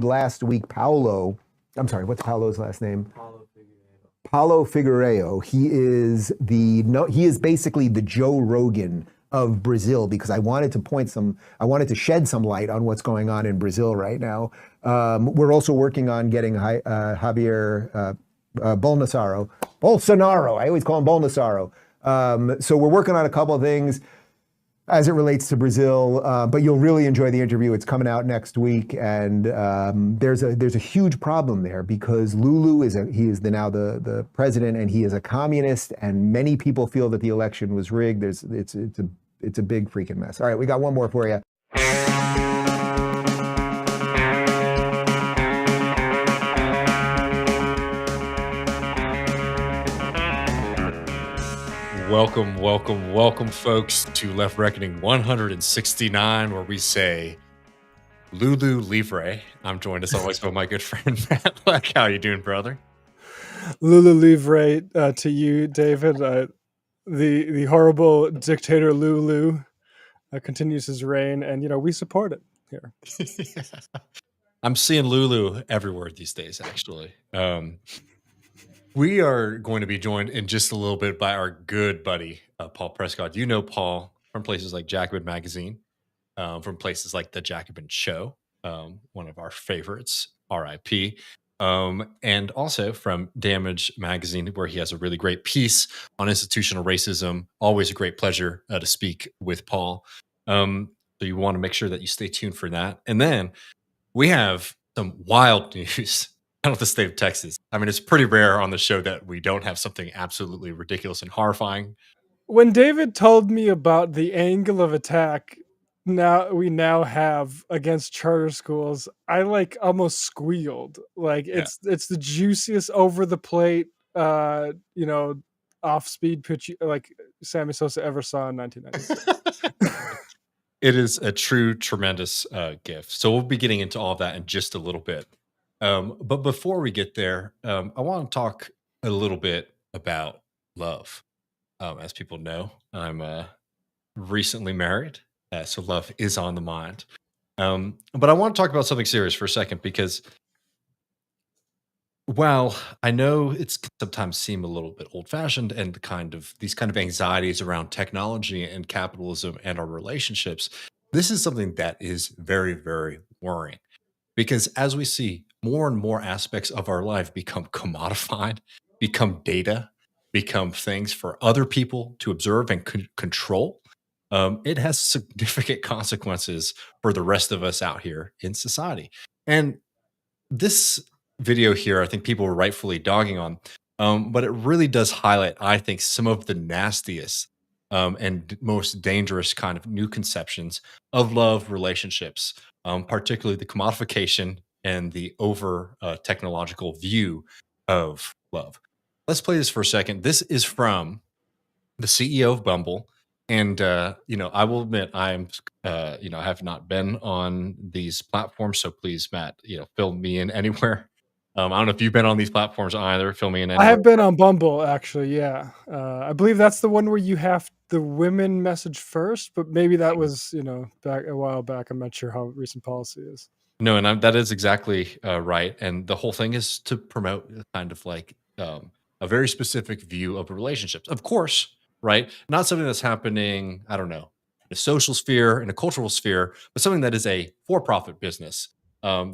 last week Paulo. I'm sorry, what's Paulo's last name? Paulo Figueiredo. He is basically the Joe Rogan of Brazil, because I wanted to shed some light on what's going on in Brazil right now. We're also working on getting Javier Bolsonaro. I always call him Bolsonaro. So we're working on a couple of things as it relates to Brazil, but you'll really enjoy the interview. It's coming out next week, and there's a huge problem there, because Lulu is now the president, and he is a communist, and many people feel that the election was rigged. It's a big freaking mess. All right, we got one more for you. Welcome, folks, to Left Reckoning 169, where we say Lulu Livre. I'm joined as always by my good friend Matt Black. How you doing, brother? Lulu Livre to you, David. The horrible dictator Lulu continues his reign, and we support it here. I'm seeing Lulu everywhere these days, actually. We are going to be joined in just a little bit by our good buddy, Paul Prescod. You know Paul from places like Jacobin Magazine, from places like the Jacobin Show, one of our favorites, RIP, and also from Damage Magazine, where he has a really great piece on institutional racism. Always a great pleasure to speak with Paul. So you want to make sure that you stay tuned for that. And then we have some wild news out of the state of Texas. I mean, it's pretty rare on the show that we don't have something absolutely ridiculous and horrifying. When David told me about the angle of attack we now have against charter schools, I almost squealed. It's the juiciest over the plate, off speed pitch like Sammy Sosa ever saw in 1996. It is a true tremendous gift. So we'll be getting into all of that in just a little bit. But before we get there, I want to talk a little bit about love. As people know, I'm recently married, so love is on the mind. But I want to talk about something serious for a second, because while I know it's sometimes seem a little bit old-fashioned, and these kind of anxieties around technology and capitalism and our relationships, this is something that is very, very worrying. Because as we see more and more aspects of our life become commodified, become data, become things for other people to observe and control, it has significant consequences for the rest of us out here in society. And this video here, I think people were rightfully dogging on, but it really does highlight, I think, some of the nastiest and most dangerous kind of new conceptions of love relationships, particularly the commodification and the over technological view of love. Let's play this for a second. This is from the CEO of Bumble. And, I will admit I have not been on these platforms. So please, Matt, fill me in anywhere. I don't know if you've been on these platforms either. Fill me in anywhere. I have been on Bumble, actually. Yeah. I believe that's the one where you have the women message first, but maybe that was, back a while back. I'm not sure how recent policy is. No, and that is exactly right. And the whole thing is to promote kind of like a very specific view of relationships. Of course, right? Not something that's happening, I don't know, in a social sphere, in a cultural sphere, but something that is a for-profit business.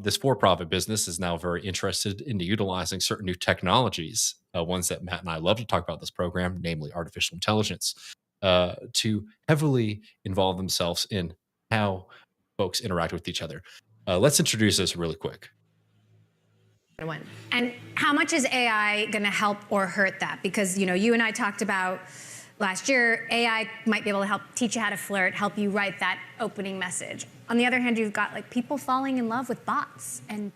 This for-profit business is now very interested in utilizing certain new technologies, ones that Matt and I love to talk about this program, namely artificial intelligence, to heavily involve themselves in how folks interact with each other. Let's introduce this really quick. And how much is AI going to help or hurt that? Because, you and I talked about last year, AI might be able to help teach you how to flirt, help you write that opening message. On the other hand, you've got people falling in love with bots and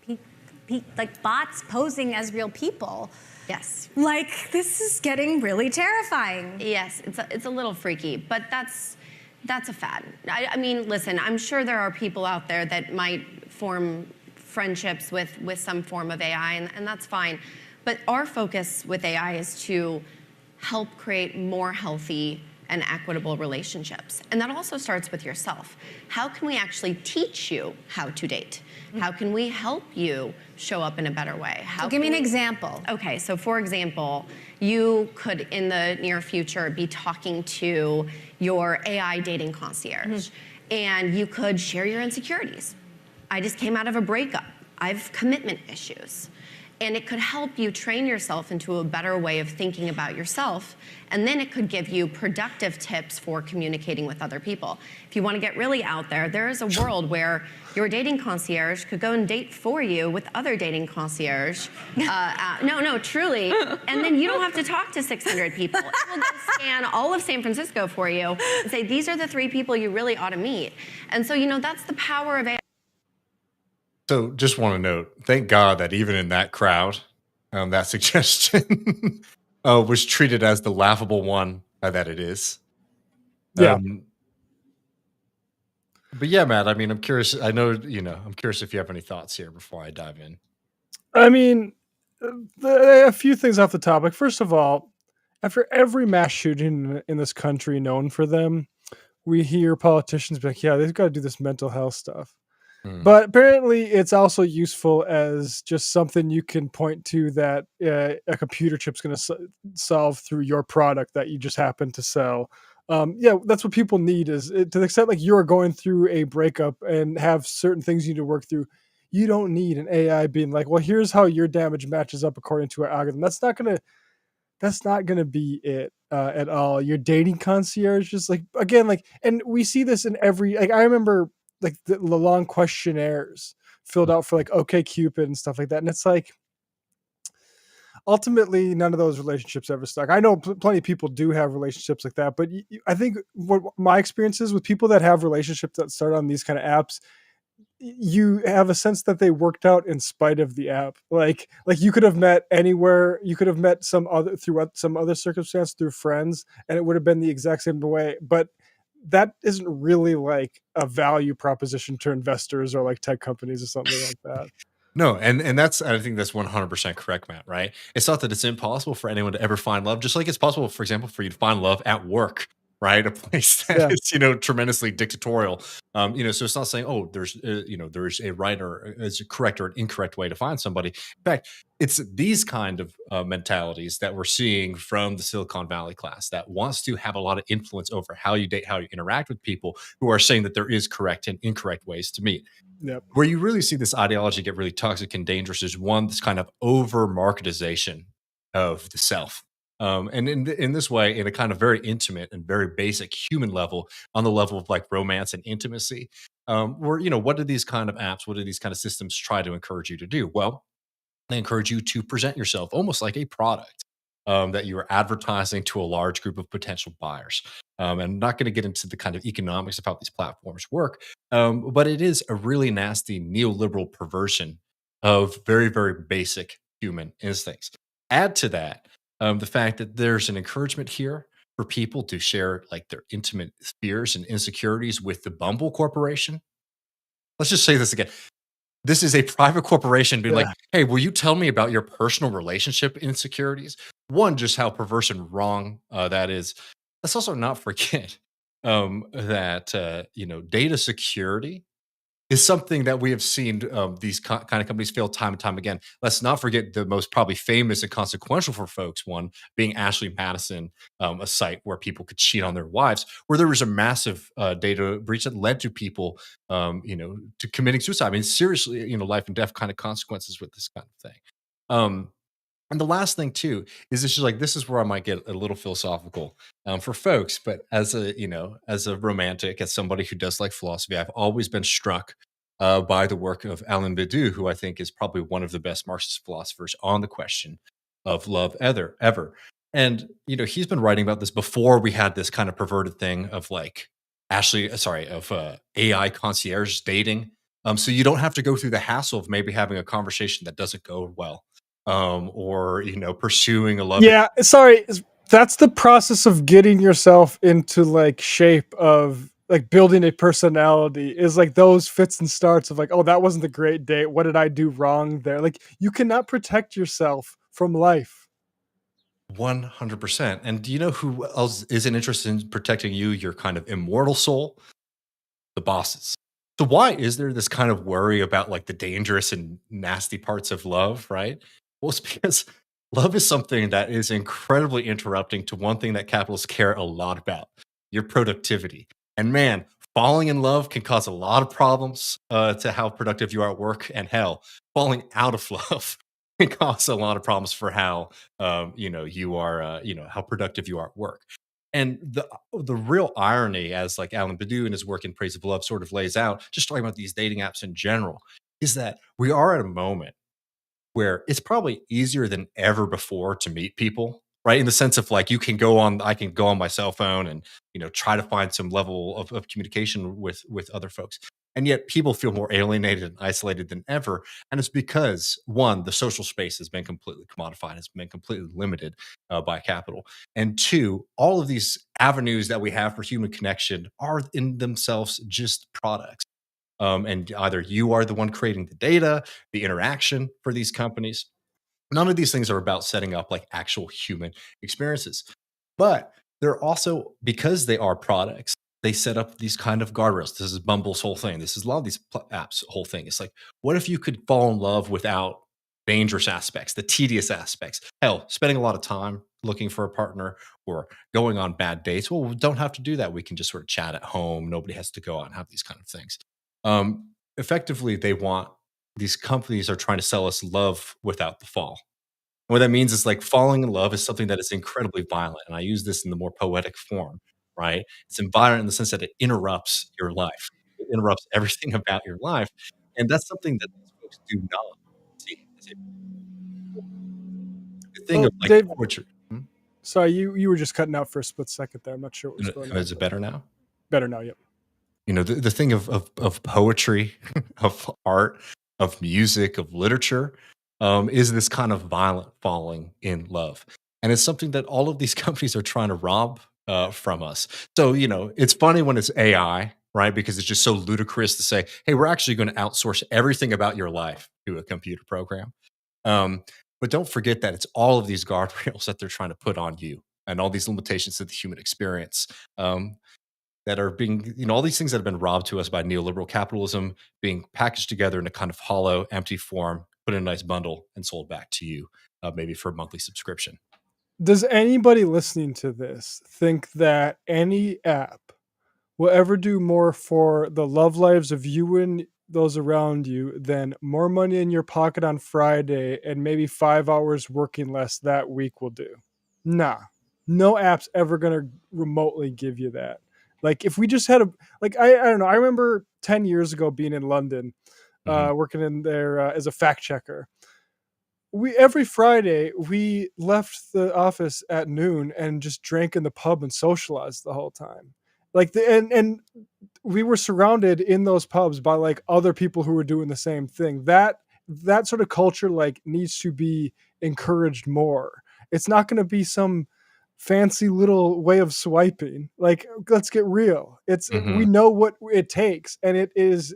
bots posing as real people. Yes. This is getting really terrifying. Yes, it's a little freaky, but that's a fad. I mean, listen, I'm sure there are people out there that might form friendships with some form of AI, and that's fine. But our focus with AI is to help create more healthy and equitable relationships. And that also starts with yourself. How can we actually teach you how to date? How can we help you show up in a better way? So give me an example. Okay, so for example, you could in the near future be talking to your AI dating concierge, and you could share your insecurities. I just came out of a breakup. I have commitment issues. And it could help you train yourself into a better way of thinking about yourself. And then it could give you productive tips for communicating with other people. If you want to get really out there, there is a world where your dating concierge could go and date for you with other dating concierge. No, truly. And then you don't have to talk to 600 people. It will go scan all of San Francisco for you and say, these are the 3 people you really ought to meet. And so, that's the power of AI. So just want to note, thank God that even in that crowd, that suggestion was treated as the laughable one that it is. Yeah. But yeah, Matt, I mean, I'm curious. I know, I'm curious if you have any thoughts here before I dive in. I mean, a few things off the topic. First of all, after every mass shooting in this country known for them, we hear politicians be like, yeah, they've got to do this mental health stuff. But apparently it's also useful as just something you can point to that a computer chip's going to solve through your product that you just happen to sell. Yeah, that's what people need is to the extent like you're going through a breakup and have certain things you need to work through. You don't need an AI being like, well, here's how your damage matches up according to our algorithm. That's not gonna be it at all. Your dating concierge, just like again, like, and we see this in every. Like I remember, like the long questionnaires filled out for like OkCupid and stuff like that, and it's like ultimately none of those relationships ever stuck. I know plenty of people do have relationships like that, but I think what my experience is with people that have relationships that start on these kind of apps, you have a sense that they worked out in spite of the app. Like you could have met anywhere, you could have met some other through some other circumstance through friends, and it would have been the exact same way. But that isn't really like a value proposition to investors or like tech companies or something like that. No, and I think that's 100% correct, Matt, right? It's not that it's impossible for anyone to ever find love, just like it's possible, for example, for you to find love at work, right? A place that is, tremendously dictatorial. So it's not saying, oh, there's a right or is a correct or an incorrect way to find somebody. In fact, it's these kind of mentalities that we're seeing from the Silicon Valley class that wants to have a lot of influence over how you date, how you interact with people, who are saying that there is correct and incorrect ways to meet. Yep. Where you really see this ideology get really toxic and dangerous is one, this kind of over marketization of the self. And in this way, in a kind of very intimate and very basic human level, on the level of like romance and intimacy, where, what do these kind of apps, what do these kind of systems try to encourage you to do? Well, they encourage you to present yourself almost like a product that you are advertising to a large group of potential buyers. And I'm not going to get into the kind of economics of how these platforms work, but it is a really nasty neoliberal perversion of very, very basic human instincts. Add to that the fact that there's an encouragement here for people to share like their intimate fears and insecurities with the Bumble Corporation. Let's just say this again. This is a private corporation being like, hey, will you tell me about your personal relationship insecurities? One, just how perverse and wrong that is. Let's also not forget that, data security is something that we have seen these kind of companies fail time and time again. Let's not forget the most probably famous and consequential for folks one being Ashley Madison, a site where people could cheat on their wives, where there was a massive data breach that led to people, to committing suicide. I mean, seriously, life and death kind of consequences with this kind of thing. And the last thing too is this is like this is where I might get a little philosophical for folks, but as a romantic, as somebody who does like philosophy, I've always been struck by the work of Alain Badiou, who I think is probably one of the best Marxist philosophers on the question of love ever. And he's been writing about this before we had this kind of perverted thing of like AI concierge dating. So you don't have to go through the hassle of maybe having a conversation that doesn't go well. Or pursuing a love. Yeah, sorry. That's the process of getting yourself into like shape of like building a personality is like those fits and starts of like, oh, that wasn't a great date. What did I do wrong there? Like you cannot protect yourself from life. 100%. And do you know who else isn't interested in protecting you, your kind of immortal soul? The bosses. So why is there this kind of worry about like the dangerous and nasty parts of love, right? Well, it's because love is something that is incredibly interrupting to one thing that capitalists care a lot about, your productivity. And man, falling in love can cause a lot of problems to how productive you are at work. And hell, falling out of love can cause a lot of problems for how you are, how productive you are at work. And the real irony, as like Alan Badu in his work in Praise of Love sort of lays out, just talking about these dating apps in general, is that we are at a moment where it's probably easier than ever before to meet people, right? In the sense of like I can go on my cell phone and try to find some level of communication with other folks. And yet people feel more alienated and isolated than ever. And it's because one, the social space has been completely commodified, has been completely limited by capital. And two, all of these avenues that we have for human connection are in themselves just products. And either you are the one creating the data, the interaction for these companies. None of these things are about setting up like actual human experiences. But they're also, because they are products, they set up these kind of guardrails. This is Bumble's whole thing. This is a lot of these apps' whole thing. It's like, what if you could fall in love without dangerous aspects, the tedious aspects? Hell, spending a lot of time looking for a partner or going on bad dates. Well, we don't have to do that. We can just sort of chat at home. Nobody has to go out and have these kind of things. Effectively, these companies are trying to sell us love without the fall. What that means is like falling in love is something that is incredibly violent. And I use this in the more poetic form, right? It's violent in the sense that it interrupts your life. It interrupts everything about your life. And that's something that these folks do not see. The thing Well, of like Dave, poetry. sorry, you were just cutting out for a split second there. I'm not sure what was going on. Is it better now? Better now, yep. The thing of poetry, of art, of music, of literature, is this kind of violent falling in love. And it's something that all of these companies are trying to rob from us. So, it's funny when it's AI, right? Because it's just so ludicrous to say, hey, we're actually going to outsource everything about your life to a computer program. But don't forget that it's all of these guardrails that they're trying to put on you and all these limitations to the human experience. That are being, all these things that have been robbed to us by neoliberal capitalism being packaged together in a kind of hollow, empty form, put in a nice bundle, and sold back to you, maybe for a monthly subscription. Does anybody listening to this think that any app will ever do more for the love lives of you and those around you than more money in your pocket on Friday and maybe 5 hours working less that week will do? Nah. No app's ever going to remotely give you that. Like if we just had I don't know, I remember 10 years ago being in London, working in there as a fact checker. Every Friday we left the office at noon and just drank in the pub and socialized the whole time. And we were surrounded in those pubs by like other people who were doing the same thing. That sort of culture like needs to be encouraged more. It's not going to be some fancy little way of swiping. Like, let's get real. We know what it takes, and it is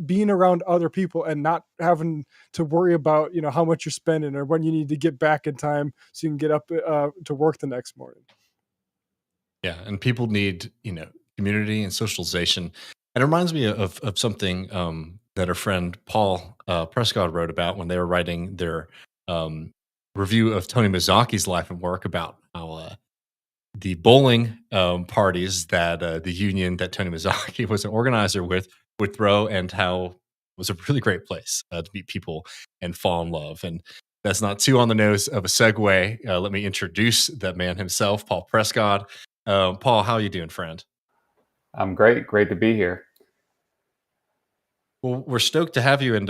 being around other people and not having to worry about how much you're spending or when you need to get back in time so you can get up to work the next morning. Yeah, and people need community and socialization. And it reminds me of something that our friend Paul Prescod wrote about when they were writing their review of Tony Mazaki's life and work about how the bowling parties that the union that Tony Mazaki was an organizer with would throw, and how it was a really great place to meet people and fall in love. And that's not too on the nose of a segue. Let me introduce that man himself, Paul Prescod. Paul, how are you doing, friend? I'm great. Great to be here. Well, we're stoked to have you, and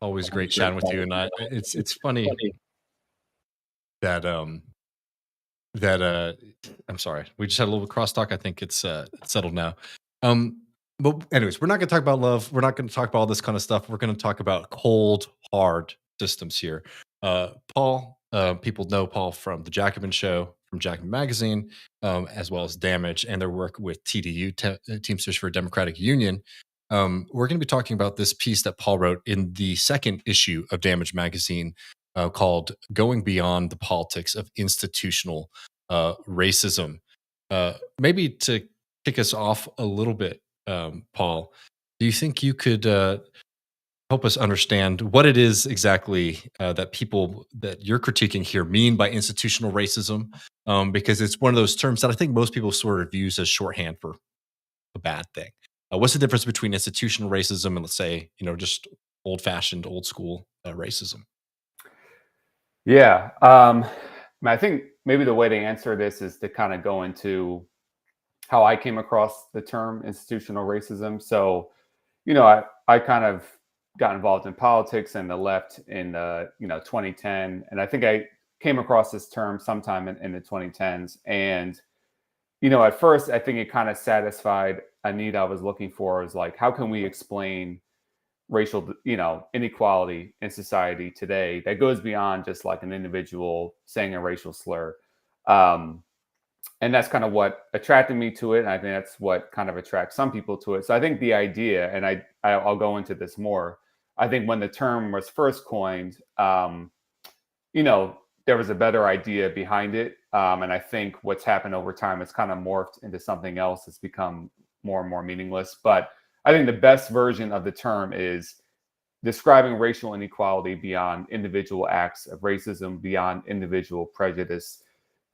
always great chatting with you. And it's funny that I'm sorry, we just had a little crosstalk. I think it's settled now. But anyways, we're not going to talk about love. We're not going to talk about all this kind of stuff. We're going to talk about cold, hard systems here. Paul, people know Paul from the Jacobin Show, from Jacobin Magazine, as well as Damage, and their work with TDU, Teamsters for a Democratic Union. We're going to be talking about this piece that Paul wrote in the second issue of Damage Magazine, called "Going Beyond the Politics of Institutional Racism." Maybe to kick us off a little bit, Paul, do you think you could help us understand what it is exactly that people that you're critiquing here mean by institutional racism? Because it's one of those terms that I think most people sort of use as shorthand for a bad thing. What's the difference between institutional racism and, let's say, just old-fashioned, old school racism? Yeah. I think maybe the way to answer this is to kind of go into how I came across the term institutional racism. So, I kind of got involved in politics and the left in 2010, and I think I came across this term sometime in the 2010s. And at first, I think it kind of satisfied a need I was looking for. Is like, how can we explain racial, inequality in society today that goes beyond just like an individual saying a racial slur? Um, and that's kind of what attracted me to it. And I think that's what kind of attracts some people to it. So I think the idea, and I'll go into this more. I think when the term was first coined, there was a better idea behind it. And I think what's happened over time, it's kind of morphed into something else. It's become more and more meaningless. But I think the best version of the term is describing racial inequality beyond individual acts of racism, beyond individual prejudice.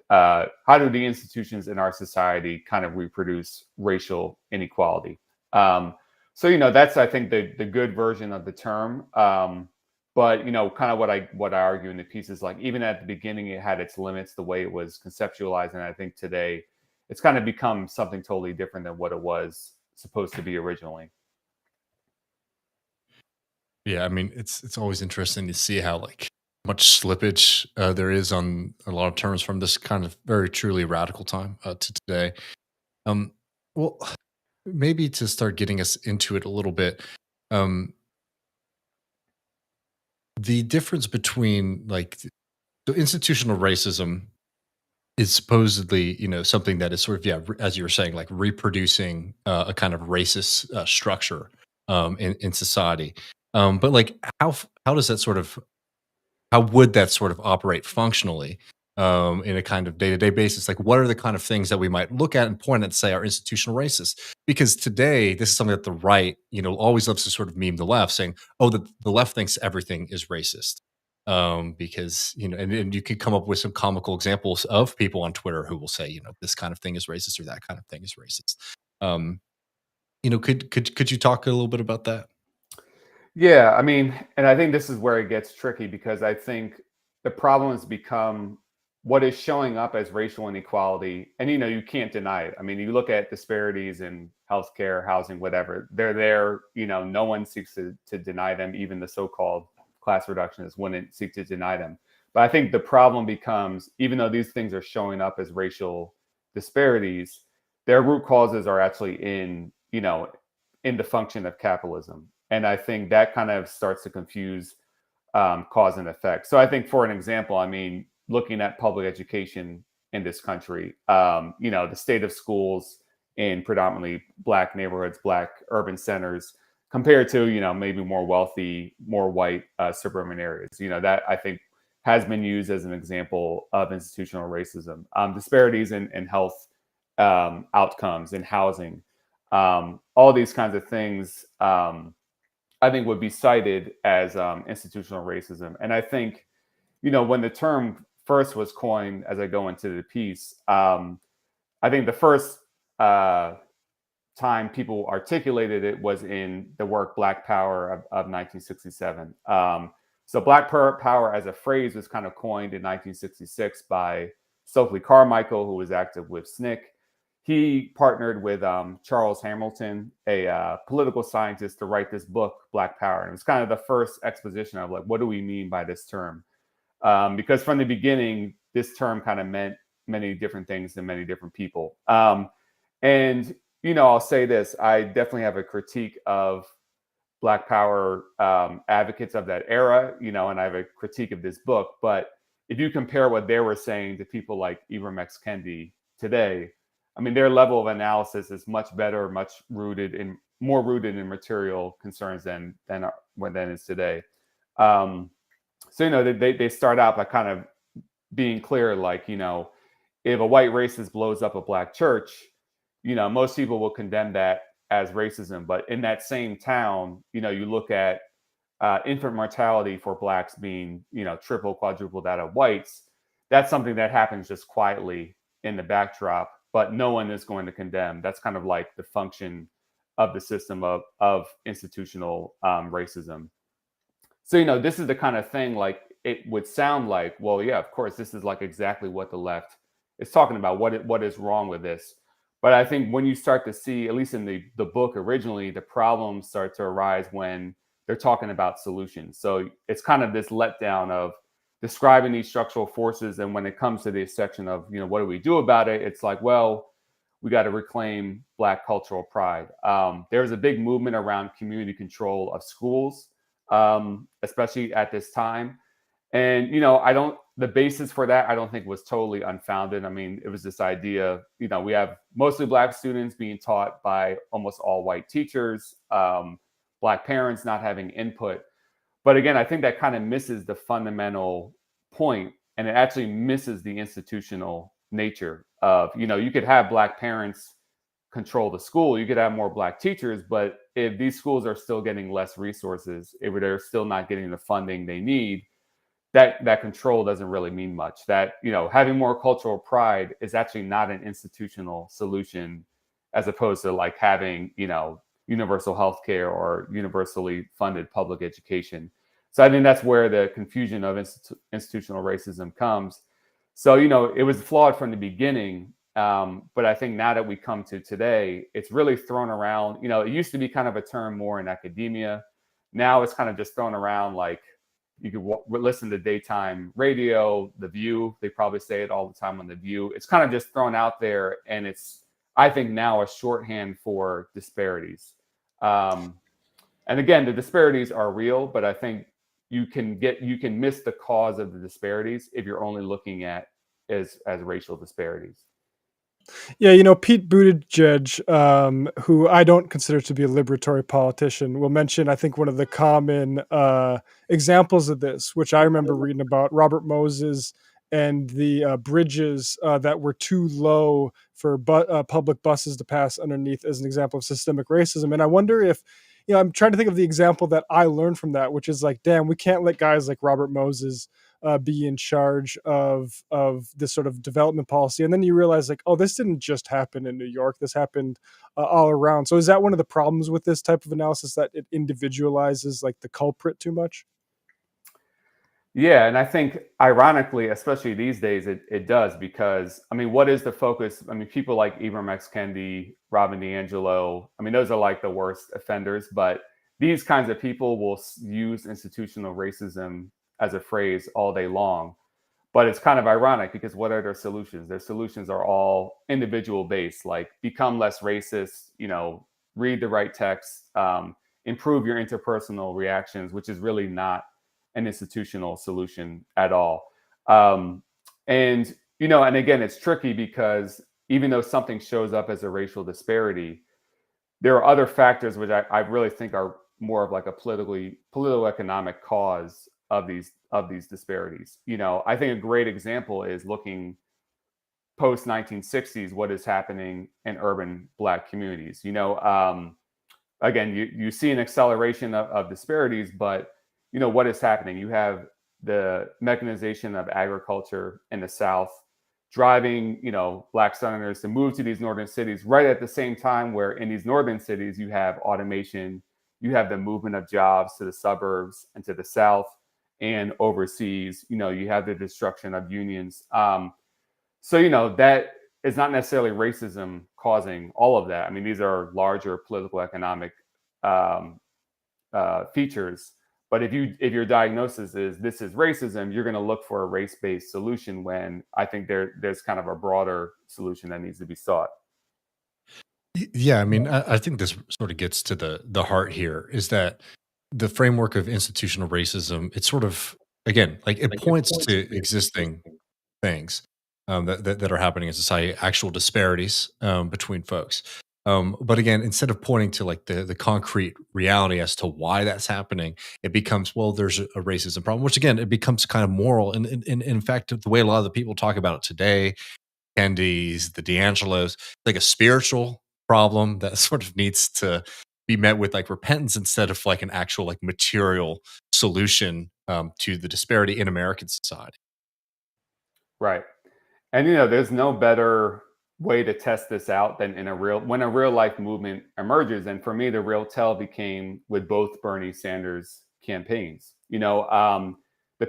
How do the institutions in our society kind of reproduce racial inequality? So that's, I think, the good version of the term. But kind of what I argue in the piece is like, even at the beginning, it had its limits, the way it was conceptualized, and I think today it's kind of become something totally different than what it was supposed to be originally. Yeah, I mean, it's always interesting to see how much slippage there is on a lot of terms from this kind of very truly radical time to today. Um, well, maybe to start getting us into it a little bit, um, the difference between so institutional racism is supposedly something that is sort of, yeah, as you were saying, like reproducing a kind of racist structure in society. But how does that sort of how would that sort of operate functionally in a kind of day-to-day basis? Like, what are the kind of things that we might look at and point at and say are institutional racist? Because today, this is something that the right, always loves to sort of meme the left, saying, "Oh, the left thinks everything is racist." Because and you could come up with some comical examples of people on Twitter who will say, this kind of thing is racist or that kind of thing is racist. Um, could you talk a little bit about that? Yeah, I mean, and I think this is where it gets tricky, because I think the problem has become what is showing up as racial inequality. And, you can't deny it. I mean, you look at disparities in healthcare, housing, whatever, they're there. No one seeks to deny them. Even the so-called class reductionists wouldn't seek to deny them. But I think the problem becomes, even though these things are showing up as racial disparities, their root causes are actually in the function of capitalism. And I think that kind of starts to confuse cause and effect. So I think, for an example, I mean, looking at public education in this country, the state of schools in predominantly Black neighborhoods, Black urban centers, compared to, maybe more wealthy, more white suburban areas, that I think has been used as an example of institutional racism. Disparities in health outcomes, in housing, all these kinds of things. I think would be cited as institutional racism. And I think, when the term first was coined, as I go into the piece, I think the first time people articulated it was in the work Black Power of 1967. So Black Power as a phrase was kind of coined in 1966 by Stokely Carmichael, who was active with SNCC. He partnered with Charles Hamilton, a political scientist, to write this book, Black Power. And it was kind of the first exposition of like, what do we mean by this term? Because from the beginning, this term kind of meant many different things to many different people. And, I'll say this, I definitely have a critique of Black Power advocates of that era, and I have a critique of this book. But if you compare what they were saying to people like Ibram X. Kendi today, I mean, their level of analysis is much better, much more rooted in material concerns than is today. So So, they start out by kind of being clear, like, if a white racist blows up a black church, most people will condemn that as racism. But in that same town, you look at infant mortality for blacks being, triple, quadruple that of whites. That's something that happens just quietly in the backdrop, but no one is going to condemn. That's kind of like the function of the system of institutional racism. So, this is the kind of thing, like, it would sound like, well, yeah, of course, this is like exactly what the left is talking about. What is wrong with this? But I think when you start to see, at least in the book originally, the problems start to arise when they're talking about solutions. So it's kind of this letdown of describing these structural forces. And when it comes to this section of, what do we do about it? It's like, well, we got to reclaim Black cultural pride. There's a big movement around community control of schools, especially at this time. And, the basis for that, I don't think was totally unfounded. I mean, it was this idea, we have mostly Black students being taught by almost all white teachers, Black parents not having input. But again, I think that kind of misses the fundamental point, and it actually misses the institutional nature of, you could have Black parents control the school, you could have more Black teachers, but if these schools are still getting less resources, if they're still not getting the funding they need, that control doesn't really mean much. That, having more cultural pride is actually not an institutional solution, as opposed to like having, universal health care or universally funded public education. So I think that's where the confusion of institutional racism comes. So, it was flawed from the beginning. But I think now that we come to today, it's really thrown around. It used to be kind of a term more in academia. Now it's kind of just thrown around, like, you could listen to daytime radio, The View. They probably say it all the time on The View. It's kind of just thrown out there, and it's, I think, now a shorthand for disparities. And again, the disparities are real, but I think you can miss the cause of the disparities if you're only looking at as racial disparities. Yeah, Pete Buttigieg, who I don't consider to be a liberatory politician, will mention, I think, one of the common examples of this, which I remember reading about, Robert Moses and the bridges that were too low for public buses to pass underneath, as an example of systemic racism. And I wonder if, I'm trying to think of the example that I learned from that, which is like, damn, we can't let guys like Robert Moses be in charge of this sort of development policy. And then you realize, like, oh, this didn't just happen in New York. This happened all around. So is that one of the problems with this type of analysis, that it individualizes like the culprit too much? Yeah, and I think, ironically, especially these days, it does, because, I mean, what is the focus? I mean, people like Ibram X. Kendi, Robin DiAngelo, I mean, those are like the worst offenders, but these kinds of people will use institutional racism as a phrase all day long. But it's kind of ironic, because what are their solutions? Their solutions are all individual based, like become less racist, read the right text, improve your interpersonal reactions, which is really not an institutional solution at all. And again, it's tricky, because even though something shows up as a racial disparity, there are other factors which I really think are more of like a political economic cause of these disparities. I think a great example is looking post 1960s, what is happening in urban Black communities. Again, you see an acceleration of disparities, but what is happening? You have the mechanization of agriculture in the South driving, Black Southerners to move to these northern cities right at the same time, where in these northern cities, you have automation, you have the movement of jobs to the suburbs and to the South and overseas, you have the destruction of unions. So, that is not necessarily racism causing all of that. I mean, these are larger political economic features. But if your diagnosis is this is racism, you're going to look for a race-based solution, when I think there's kind of a broader solution that needs to be sought. Yeah, I mean, I think this sort of gets to the heart here, is that the framework of institutional racism, it's sort of, again, like, it points to existing things that are happening in society, actual disparities between folks. But again, instead of pointing to like the concrete reality as to why that's happening, it becomes, well, there's a racism problem, which again, it becomes kind of moral. And in fact, the way a lot of the people talk about it today, Kendies, the D'Angelos, like a spiritual problem that sort of needs to be met with like repentance instead of like an actual like material solution to the disparity in American society. Right. And there's no better way to test this out than when a real life movement emerges. And for me, the real tell became with both Bernie Sanders campaigns. The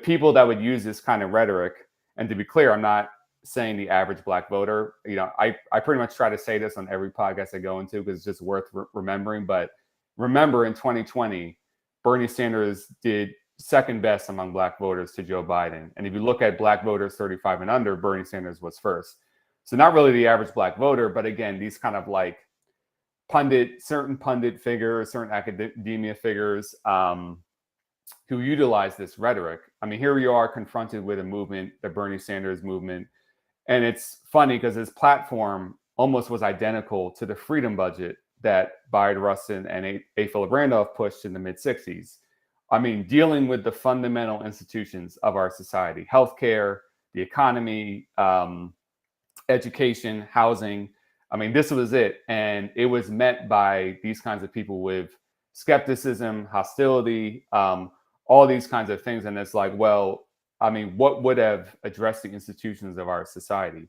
people that would use this kind of rhetoric, and to be clear, I'm not saying the average Black voter. I pretty much try to say this on every podcast I go into because it's just worth remembering. But remember, in 2020, Bernie Sanders did second best among Black voters to Joe Biden. And if you look at Black voters 35 and under, Bernie Sanders was first. So not really the average Black voter, but again, these kind of like certain pundit figures, certain academia figures who utilize this rhetoric. I mean, here you are confronted with a movement, the Bernie Sanders movement. And it's funny because his platform almost was identical to the freedom budget that Bayard Rustin and A. Philip Randolph pushed in the mid-60s. I mean, dealing with the fundamental institutions of our society, healthcare, the economy, education, housing. I mean, this was it. And it was met by these kinds of people with skepticism, hostility, all these kinds of things. And it's like, well, I mean, what would have addressed the institutions of our society?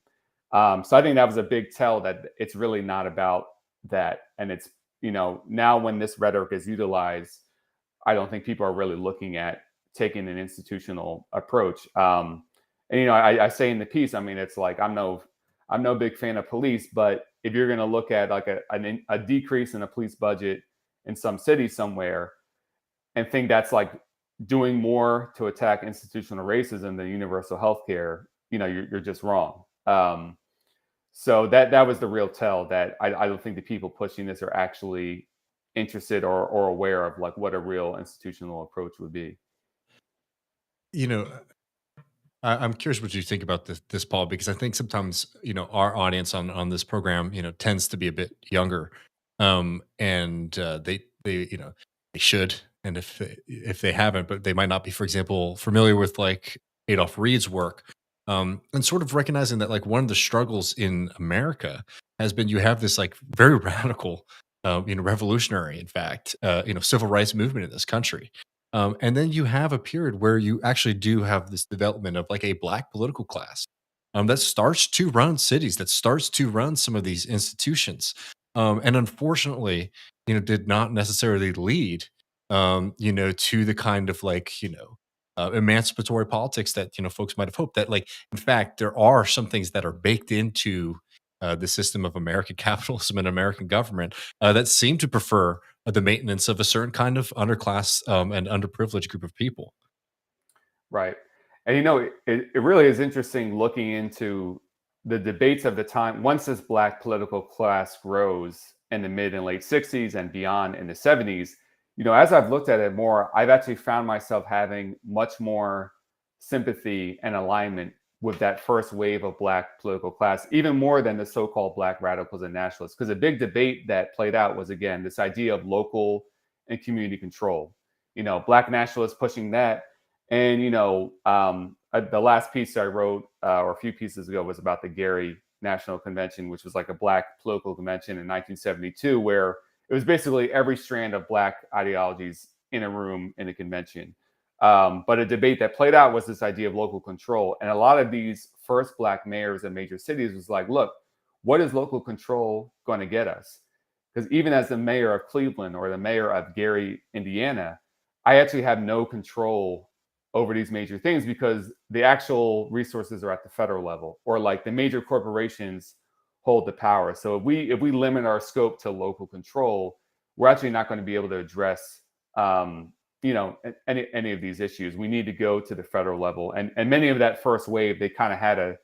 So I think that was a big tell that it's really not about that. And it's, now when this rhetoric is utilized, I don't think people are really looking at taking an institutional approach. And I say in the piece, I mean, it's like I'm no big fan of police, but if you're going to look at like a decrease in a police budget in some city somewhere, and think that's like doing more to attack institutional racism than universal health care, you're just wrong. So that was the real tell that I don't think the people pushing this are actually interested or aware of like what a real institutional approach would be. I'm curious what you think about this, Paul, because I think sometimes our audience on this program tends to be a bit younger, and they should, and if they haven't, but they might not be, for example, familiar with like Adolph Reed's work, and sort of recognizing that like one of the struggles in America has been you have this like very radical, revolutionary, in fact, civil rights movement in this country. And then you have a period where you actually do have this development of like a Black political class that starts to run cities, that starts to run some of these institutions. And unfortunately, did not necessarily lead, to the kind of like, emancipatory politics that, folks might have hoped that like, in fact, there are some things that are baked into the system of American capitalism and American government that seem to prefer the maintenance of a certain kind of underclass and underprivileged group of people. Right. And it really is interesting looking into the debates of the time. Once this Black political class grows in the mid and late 60s and beyond in the 70s, as I've looked at it more, I've actually found myself having much more sympathy and alignment with that first wave of Black political class, even more than the so-called Black radicals and nationalists. Because a big debate that played out was, again, this idea of local and community control. Black nationalists pushing that. And, the last piece I wrote, or a few pieces ago, was about the Gary National Convention, which was like a Black political convention in 1972, where it was basically every strand of Black ideologies in a room in a convention. But a debate that played out was this idea of local control. And a lot of these first Black mayors in major cities was like, look, what is local control going to get us? Because even as the mayor of Cleveland or the mayor of Gary, Indiana, I actually have no control over these major things because the actual resources are at the federal level, or like the major corporations hold the power. So if we limit our scope to local control, we're actually not going to be able to address any of these issues. We need to go to the federal level. And many of that first wave, they kind of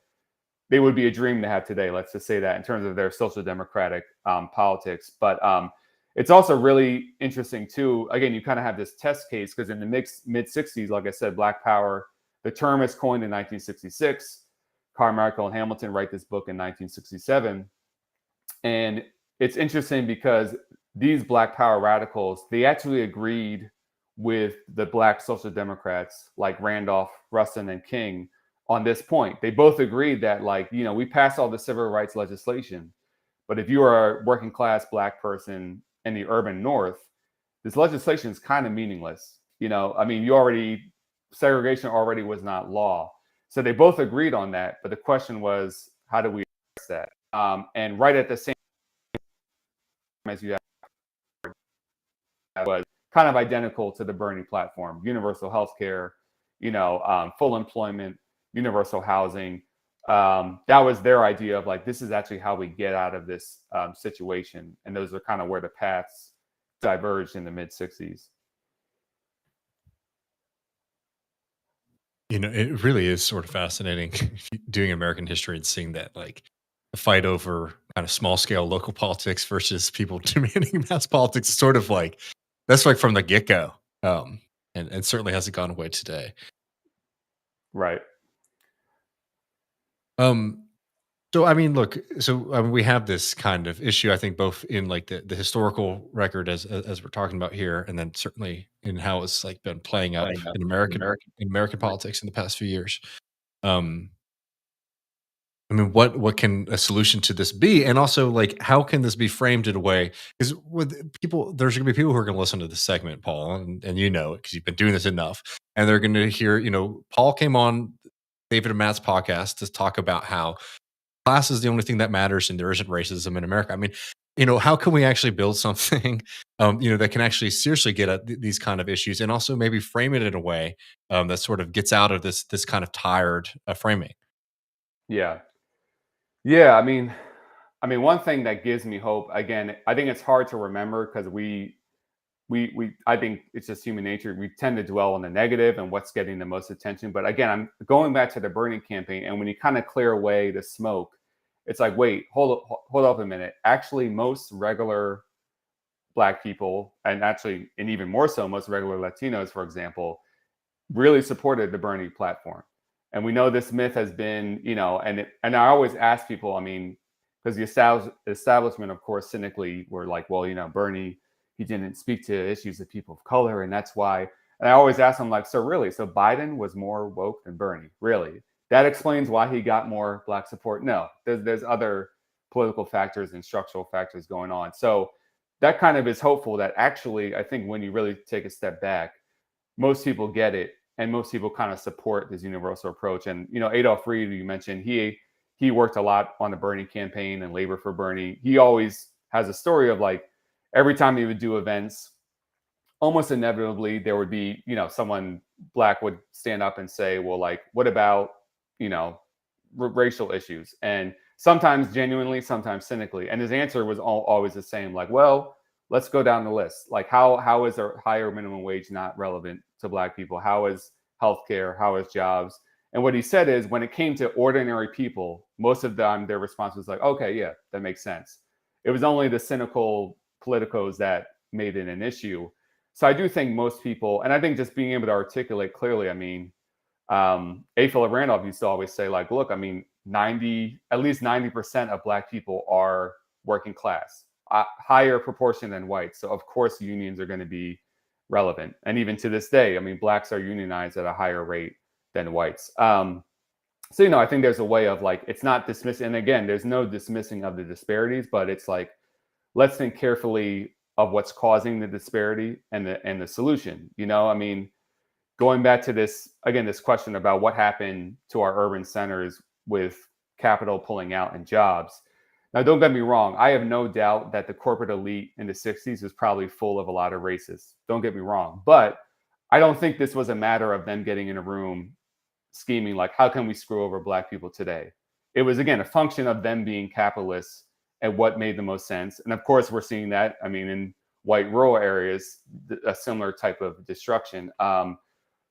they would be a dream to have today, let's just say that, in terms of their social democratic politics. But it's also really interesting too. Again, you kind of have this test case because in the mid 60s, like I said, Black Power, the term is coined in 1966. Carmichael and Hamilton write this book in 1967. And it's interesting because these Black Power radicals, they actually agreed with the Black Social Democrats like Randolph, Rustin, and King on this point. They both agreed that, like, we passed all the civil rights legislation, but if you are a working class Black person in the urban North, this legislation is kind of meaningless. Segregation already was not law. So they both agreed on that. But the question was, how do we address that? And right at the same time as you had was kind of identical to the Bernie platform: universal health care, full employment, universal housing. That was their idea of, like, this is actually how we get out of this situation. And those are kind of where the paths diverged in the mid 60s. It really is sort of fascinating doing American history and seeing that, like, the fight over kind of small scale local politics versus people demanding mass politics is sort of like, that's like from the get go. And certainly hasn't gone away today. Right. Um, So I mean, look. So we have this kind of issue, I think, both in like the historical record as we're talking about here, and then certainly in how it's like been playing out in American politics in the past few years. Um, I mean, what can a solution to this be, and also like how can this be framed in a way? Because with people, there's going to be people who are going to listen to this segment, Paul, and you know it because you've been doing this enough, and they're going to hear, Paul came on David and Matt's podcast to talk about how class is the only thing that matters and there isn't racism in America. I mean, how can we actually build something, that can actually seriously get at these kind of issues and also maybe frame it in a way that sort of gets out of this kind of tired framing? Yeah. Yeah. One thing that gives me hope, again, I think it's hard to remember because I think it's just human nature. We tend to dwell on the negative and what's getting the most attention. But again, I'm going back to the Bernie campaign, and when you kind of clear away the smoke, it's like, wait, hold up a minute. Actually, most regular Black people, and even more so, most regular Latinos, for example, really supported the Bernie platform. And we know this myth has been, and I always ask people, because the establishment, of course, cynically were like, well, Bernie, he didn't speak to issues of people of color, and that's why. And I always ask them, like, so Biden was more woke than Bernie? Really? That explains why he got more Black support? No, there's other political factors and structural factors going on. So that kind of is hopeful that actually, I think when you really take a step back, most people get it, and most people kind of support this universal approach. And Adolph Reed, you mentioned, he worked a lot on the Bernie campaign and Labor for Bernie. He always has a story of, like, every time he would do events, almost inevitably there would be, someone Black would stand up and say, well, like, what about, racial issues? And sometimes genuinely, sometimes cynically. And his answer was always the same, like, well, let's go down the list. Like, how is a higher minimum wage not relevant to Black people? How is healthcare? How is jobs? And what he said is, when it came to ordinary people, most of them, their response was like, okay, yeah, that makes sense. It was only the cynical politicos that made it an issue. So I do think most people, and I think just being able to articulate clearly, A. Philip Randolph used to always say, like, look, at least 90% of Black people are working class, a higher proportion than whites. So of course unions are going to be relevant. And even to this day, Blacks are unionized at a higher rate than whites. So, I think there's a way of, like, it's not dismissing. And again, there's no dismissing of the disparities, but it's like, let's think carefully of what's causing the disparity and the solution. Going back to this question about what happened to our urban centers with capital pulling out and jobs. Now, don't get me wrong. I have no doubt that the corporate elite in the 60s was probably full of a lot of racists. Don't get me wrong. But I don't think this was a matter of them getting in a room scheming, like, how can we screw over Black people today? It was, again, a function of them being capitalists and what made the most sense. And of course, we're seeing that, in white rural areas, a similar type of destruction.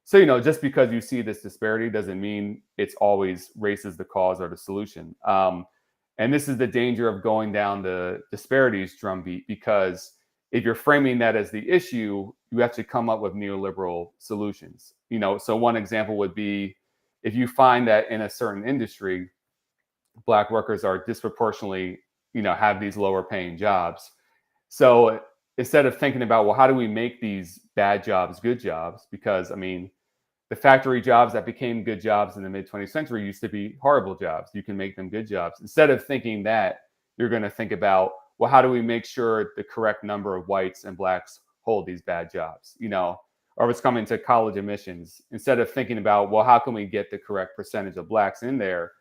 So, just because you see this disparity doesn't mean it's always race is the cause or the solution. And this is the danger of going down the disparities drumbeat, because if you're framing that as the issue, you have to come up with neoliberal solutions. So one example would be, if you find that in a certain industry, Black workers are disproportionately, have these lower paying jobs. So instead of thinking about, well, how do we make these bad jobs good jobs? Because I mean, the factory jobs that became good jobs in the mid 20th century used to be horrible jobs. You can make them good jobs. Instead of thinking that, you're going to think about, well, how do we make sure the correct number of whites and blacks hold these bad jobs? Or it's coming to college admissions. Instead of thinking about, well, how can we get the correct percentage of blacks in there?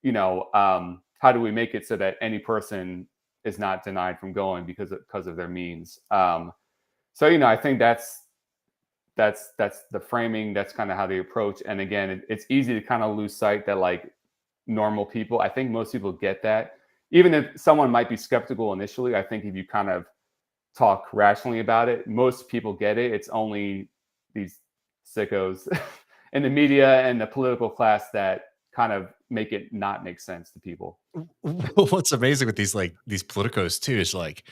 How do we make it so that any person is not denied from going because of their means? I think that's the framing. That's kind of how they approach. And again, it's easy to kind of lose sight that like normal people, I think most people get that. Even if someone might be skeptical initially, I think if you kind of talk rationally about it, most people get it. It's only these sickos in the media and the political class that kind of make it not make sense to people. What's amazing with these politicos too is like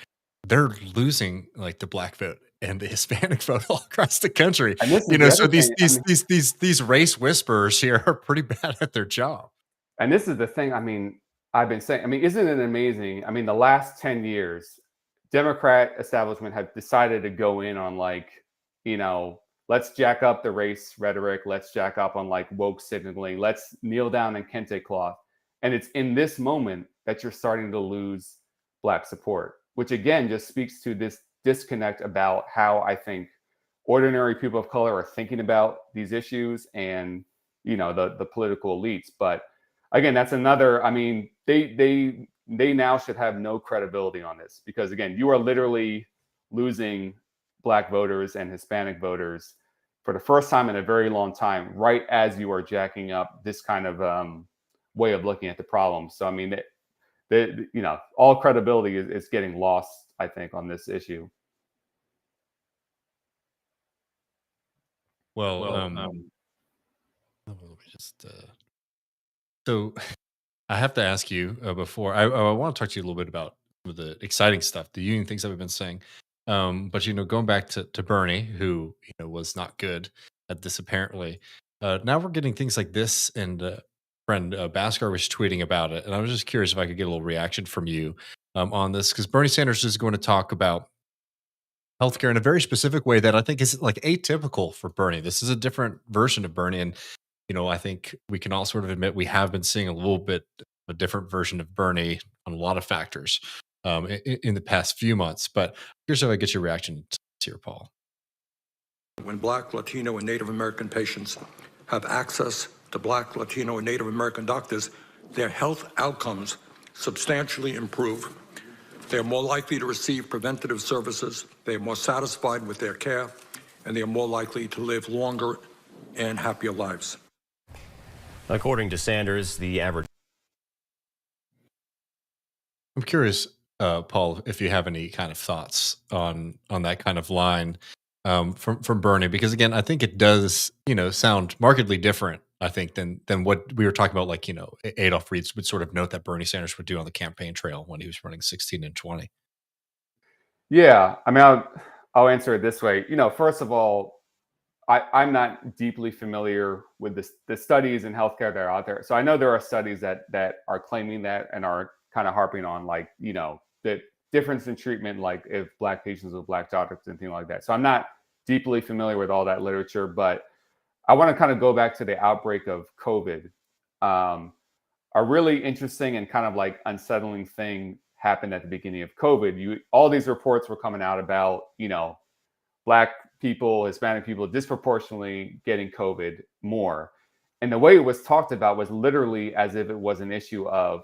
they're losing like the black vote and the Hispanic vote all across the country. And this is the So other thing. I mean, these race whisperers here are pretty bad at their job. and this is the thing. I mean, I've been saying, I mean, isn't it amazing? I mean, the last 10 years, Democrat establishment have decided to go in on like, let's jack up the race rhetoric. Let's jack up on like woke signaling. Let's kneel down and kente cloth. And it's in this moment that you're starting to lose black support, which again just speaks to this disconnect about how I think ordinary people of color are thinking about these issues and the political elites. But again, that's another. I mean, they now should have no credibility on this because again, you are literally losing black voters and Hispanic voters for the first time in a very long time, right as you are jacking up this kind of way of looking at the problem. So I mean, all credibility is getting lost, I think, on this issue. Well, let me just. So I have to ask you before I want to talk to you a little bit about some of the exciting stuff, the union things that we've been saying. But going back to Bernie, who was not good at this apparently. Now we're getting things like this, and friend Bhaskar was tweeting about it, and I was just curious if I could get a little reaction from you on this because Bernie Sanders is going to talk about healthcare in a very specific way that I think is like atypical for Bernie. This is a different version of Bernie, and I think we can all sort of admit we have been seeing a little bit of a different version of Bernie on a lot of factors in the past few months. But here's how I get your reaction here, Paul. When Black, Latino, and Native American patients have access to Black, Latino, and Native American doctors, their health outcomes substantially improve. They are more likely to receive preventative services, they are more satisfied with their care, and they are more likely to live longer and happier lives. According to Sanders, the average. I'm curious, Paul, if you have any kind of thoughts on that kind of line from Bernie, because again, I think it does, sound markedly different. I think than what we were talking about, like Adolph Reed would sort of note that Bernie Sanders would do on the campaign trail when he was running 16 and 20. Yeah, I mean, I'll answer it this way. First of all, I'm not deeply familiar with the studies in healthcare that are out there. So I know there are studies that are claiming that and are kind of harping on like, the difference in treatment, like if Black patients with Black doctors and things like that. So I'm not deeply familiar with all that literature, but I want to kind of go back to the outbreak of COVID. A really interesting and kind of like unsettling thing happened at the beginning of COVID. All these reports were coming out about, Black people, Hispanic people disproportionately getting COVID more. And the way it was talked about was literally as if it was an issue of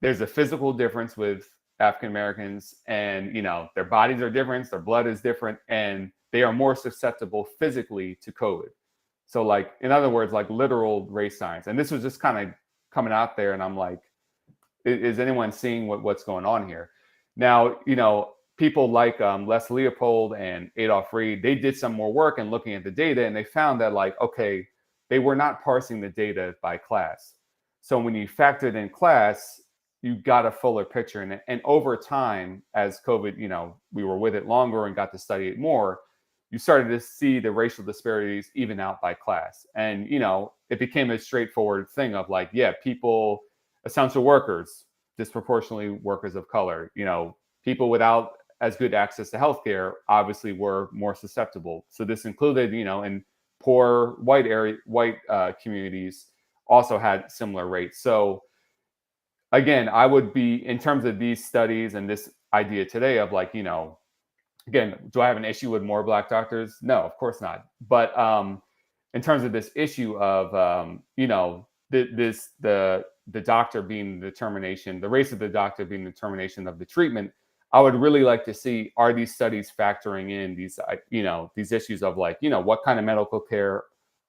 there's a physical difference with African Americans and, their bodies are different, their blood is different, and they are more susceptible physically to COVID. So like, in other words, like literal race science. And this was just kind of coming out there. And I'm like, is anyone seeing what's going on here? Now, people like Les Leopold and Adolph Reed, they did some more work and looking at the data, and they found that like, okay, they were not parsing the data by class. So when you factored in class, you got a fuller picture. And over time, as COVID, we were with it longer and got to study it more, you started to see the racial disparities even out by class. And, it became a straightforward thing of like, yeah, people, essential workers, disproportionately workers of color. People without as good access to healthcare obviously were more susceptible. So this included, in poor white communities also had similar rates. So again, I would be, in terms of these studies and this idea today of like, again, do I have an issue with more Black doctors? No, of course not. But in terms of this issue of, the doctor being the determination, the race of the doctor being the determination of the treatment, I would really like to see, are these studies factoring in these issues of like, what kind of medical care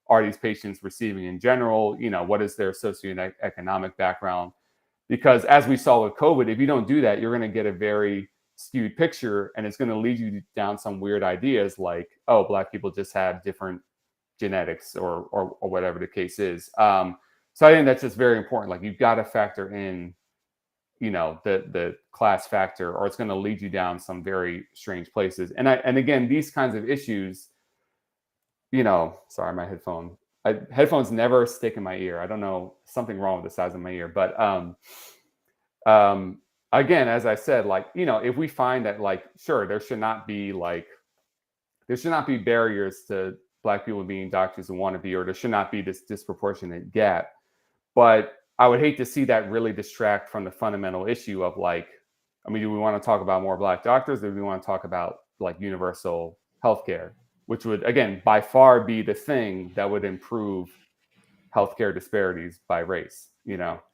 are these patients receiving in general? What is their socioeconomic background? Because as we saw with COVID, if you don't do that, you're going to get a very skewed picture, and it's going to lead you down some weird ideas like, oh, Black people just have different genetics or whatever the case is. So I think that's just very important. Like, you've got to factor in, the class factor, or it's going to lead you down some very strange places. And again, these kinds of issues, sorry, my headphones never stick in my ear. I don't know, something wrong with the size of my ear. But again, as I said, like, if we find that, like, sure, there should not be barriers to Black people being doctors who want to be, or there should not be this disproportionate gap. But I would hate to see that really distract from the fundamental issue of like, do we want to talk about more Black doctors, or do we want to talk about like universal healthcare, which would, again, by far be the thing that would improve healthcare disparities by race,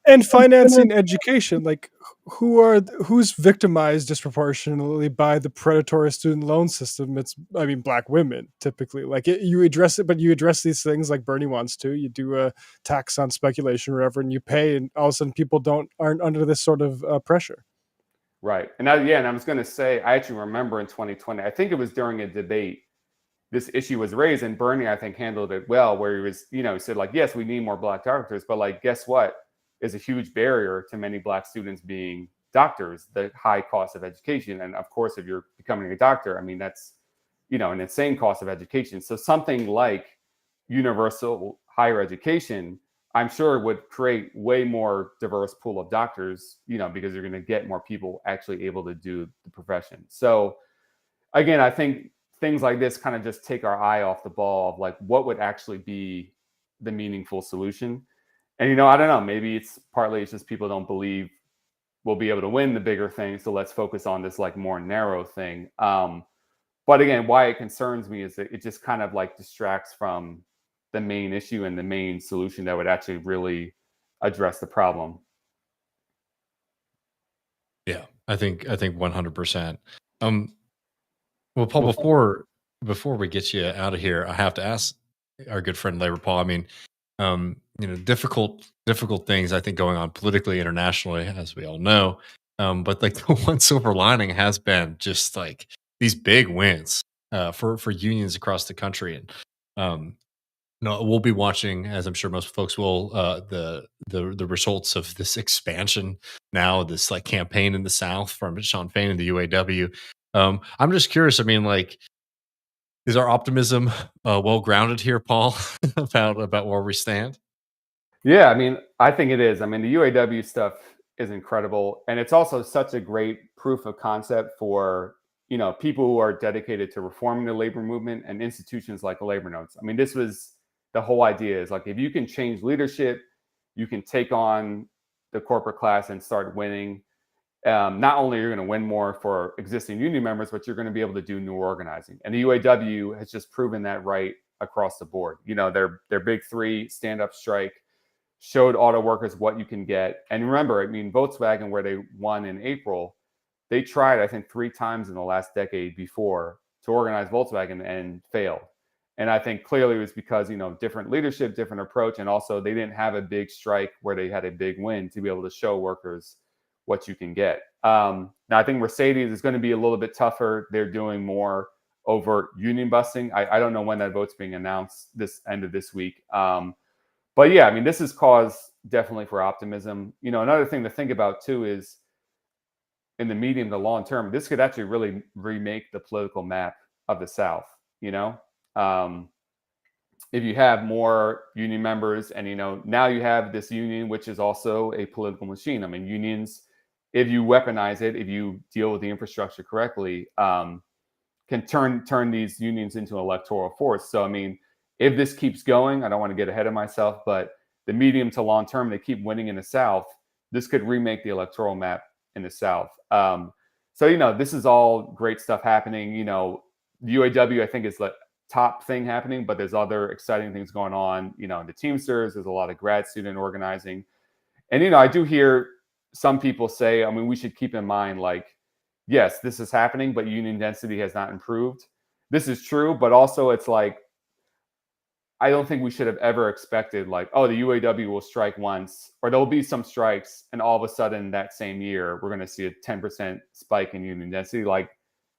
And financing education, like who's victimized disproportionately by the predatory student loan system? It's, Black women typically. Like you address it, but you address these things like Bernie wants to. You do a tax on speculation or whatever, and you pay, and all of a sudden people aren't under this sort of pressure. Right. And I was going to say, I actually remember in 2020, I think it was during a debate, this issue was raised, and Bernie, I think, handled it well, where he was, he said like, yes, we need more Black doctors, but like, guess what is a huge barrier to many Black students being doctors? The high cost of education. And of course, if you're becoming a doctor, that's, an insane cost of education. So something like universal higher education, I'm sure would create way more diverse pool of doctors, because you're going to get more people actually able to do the profession. So again, I think things like this kind of just take our eye off the ball of like, what would actually be the meaningful solution. And, I don't know, maybe it's just people don't believe we'll be able to win the bigger thing. So let's focus on this like more narrow thing. But again, why it concerns me is that it just kind of like distracts from the main issue and the main solution that would actually really address the problem. Yeah, I think 100%. Well, Paul, before we get you out of here, I have to ask our good friend Labor Paul. Difficult things I think going on politically, internationally, as we all know. But like the one silver lining has been just like these big wins for unions across the country, and we'll be watching, as I'm sure most folks will, the results of this expansion now, this like campaign in the South from Sean Fain and the UAW. I'm just curious. Is our optimism well grounded here, Paul, about where we stand? Yeah, I think it is. The UAW stuff is incredible, and it's also such a great proof of concept for people who are dedicated to reforming the labor movement and institutions like the labor notes. This was the whole idea, is like, if you can change leadership, you can take on the corporate class and start winning. Not only are you going to win more for existing union members, but you're going to be able to do new organizing. And the UAW has just proven that right across the board. Their big three stand-up strike showed auto workers what you can get. And remember, Volkswagen, where they won in April, they tried, I think, 3 times in the last decade before to organize Volkswagen and failed. And I think clearly it was because, different leadership, different approach. And also they didn't have a big strike where they had a big win to be able to show workers what you can get. Now, I think Mercedes is going to be a little bit tougher. They're doing more overt union busting. I don't know when that vote's being announced, this end of this week. But yeah, this is cause definitely for optimism. Another thing to think about too is, in the medium to long term, this could actually really remake the political map of the South. If you have more union members, and now you have this union, which is also a political machine. Unions if you weaponize it, if you deal with the infrastructure correctly, can turn these unions into an electoral force. So, I mean, if this keeps going, I don't want to get ahead of myself, but the medium to long term, they keep winning in the South, this could remake the electoral map in the South. So, this is all great stuff happening. The UAW, I think, is the top thing happening, but there's other exciting things going on. In the Teamsters, there's a lot of grad student organizing. And, I do hear some people say, I mean, we should keep in mind, like, yes, this is happening, but union density has not improved. This is true, but also it's like, I don't think we should have ever expected, like, oh, the UAW will strike once, or there'll be some strikes, and all of a sudden that same year, we're going to see a 10% spike in union density. Like,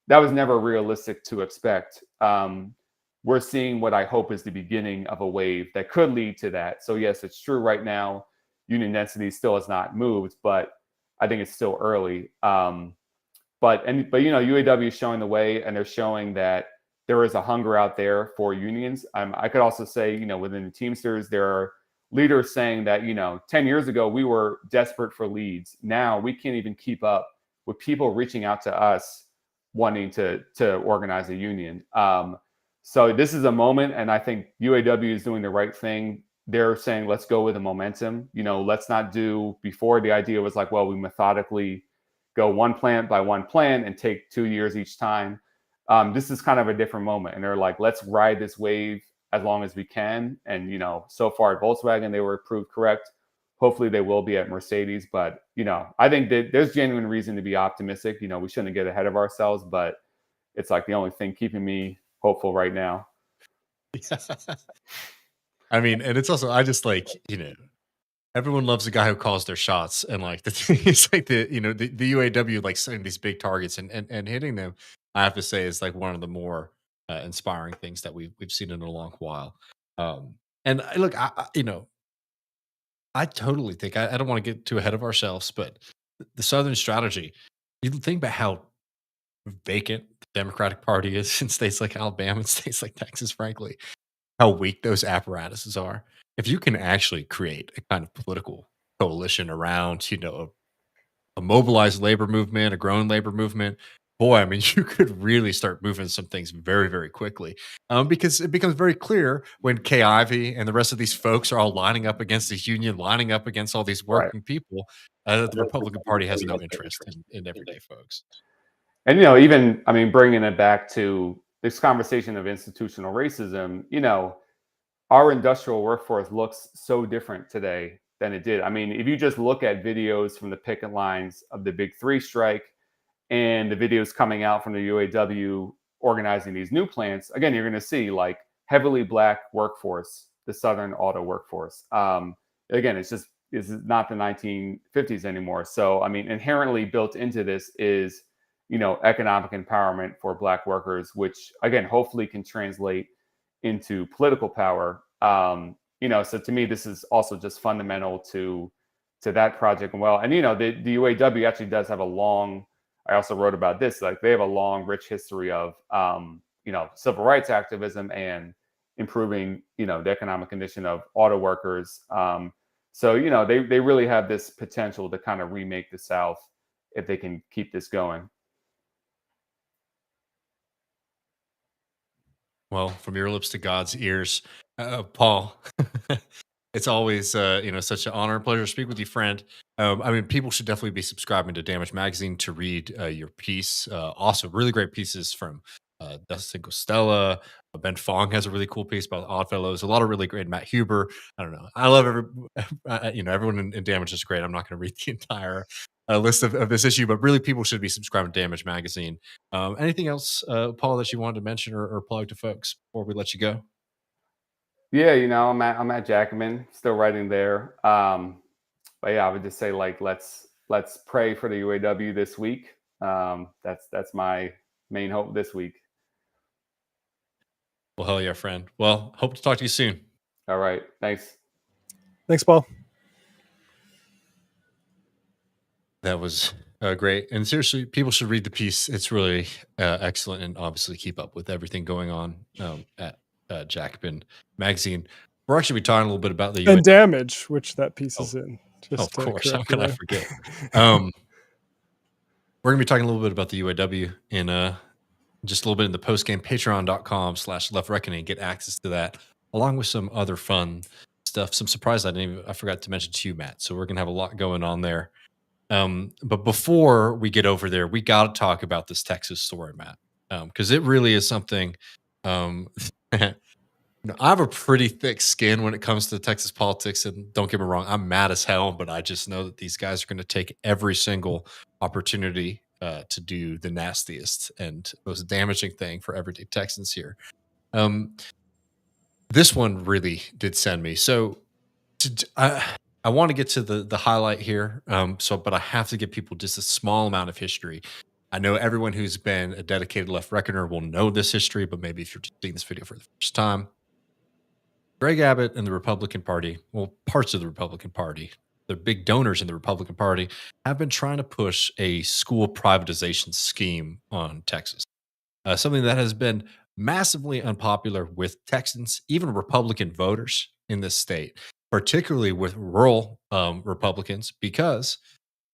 that was never realistic to expect. We're seeing what I hope is the beginning of a wave that could lead to that. So yes, it's true right now, union density still has not moved, but I think it's still early. But UAW is showing the way, and they're showing that there is a hunger out there for unions. I could also say, within the Teamsters, there are leaders saying that, 10 years ago, we were desperate for leads. Now we can't even keep up with people reaching out to us wanting to organize a union. So this is a moment, and I think UAW is doing the right thing. They're saying, let's go with the momentum. Let's not do, before the idea was like, well, we methodically go one plant by one plant and take 2 years each time. This is kind of a different moment. And they're like, let's ride this wave as long as we can. And, so far at Volkswagen, they were proved correct. Hopefully they will be at Mercedes. But, I think that there's genuine reason to be optimistic. We shouldn't get ahead of ourselves, but it's like the only thing keeping me hopeful right now. I mean, and it's also, I just like, everyone loves a guy who calls their shots, and like the thing is like the UAW like setting these big targets and hitting them. I have to say is like one of the more inspiring things that we've seen in a long while. And look, I totally think I don't want to get too ahead of ourselves, but the Southern strategy. You think about how vacant the Democratic Party is in states like Alabama and states like Texas, frankly, how weak those apparatuses are. If you can actually create a kind of political coalition around, a mobilized labor movement, a growing labor movement, boy, I mean, you could really start moving some things very, very quickly. Because it becomes very clear when Kay Ivey and the rest of these folks are all lining up against this union, lining up against all these working people, that the Republican Party has no interest in everyday folks. And, even, I mean, bringing it back to this conversation of institutional racism, our industrial workforce looks so different today than it did. I mean, if you just look at videos from the picket lines of the Big Three strike and the videos coming out from the UAW organizing these new plants, again, you're going to see like heavily Black workforce, the Southern auto workforce. Again, it's not the 1950s anymore. So, I mean, inherently built into this is, economic empowerment for Black workers, which again, hopefully can translate into political power. So to me, this is also just fundamental to that project. Well, and the UAW actually does have a long, I also wrote about this, like they have a long, rich history of civil rights activism and improving, the economic condition of auto workers. So they really have this potential to kind of remake the South if they can keep this going. Well, from your lips to God's ears, Paul. It's always such an honor and pleasure to speak with you, friend. I mean, people should definitely be subscribing to Damage Magazine to read your piece. Also, really great pieces from Dustin Costella. Ben Fong has a really cool piece about Oddfellows. A lot of really great. Matt Huber. I don't know. I love everyone in Damage is great. I'm not going to read the entire list of this issue, but really people should be subscribing to Damage Magazine. Anything else, Paul, that you wanted to mention or plug to folks before we let you go? Yeah, I'm at Jacobin, still writing there. But yeah, I would just say like let's pray for the UAW this week. That's my main hope this week. Well, hell yeah, friend. Well, hope to talk to you soon. All right, thanks. Thanks, Paul. That was great. And seriously, people should read the piece. It's really excellent, and obviously keep up with everything going on at Jacobin Magazine. We're actually talking a little bit about the and Damage, which that piece is in. Of course, how correct can I you. forget? We're going to be talking a little bit about the UAW in just a little bit in the post game. Patreon.com/Left Reckoning. Get access to that, along with some other fun stuff. Some surprise I forgot to mention to you, Matt. So we're going to have a lot going on there. But before we get over there, we got to talk about this Texas story, Matt, because it really is something. I have a pretty thick skin when it comes to Texas politics, and don't get me wrong, I'm mad as hell, but I just know that these guys are going to take every single opportunity to do the nastiest and most damaging thing for everyday Texans here. This one really did send me. So I want to get to the highlight here, but I have to give people just a small amount of history. I know everyone who's been a dedicated left reckoner will know this history, but maybe if you're just seeing this video for the first time, Greg Abbott and the Republican Party, well, parts of the Republican Party, the big donors in the Republican Party, have been trying to push a school privatization scheme on Texas. Something that has been massively unpopular with Texans, even Republican voters in this state, particularly with rural Republicans, because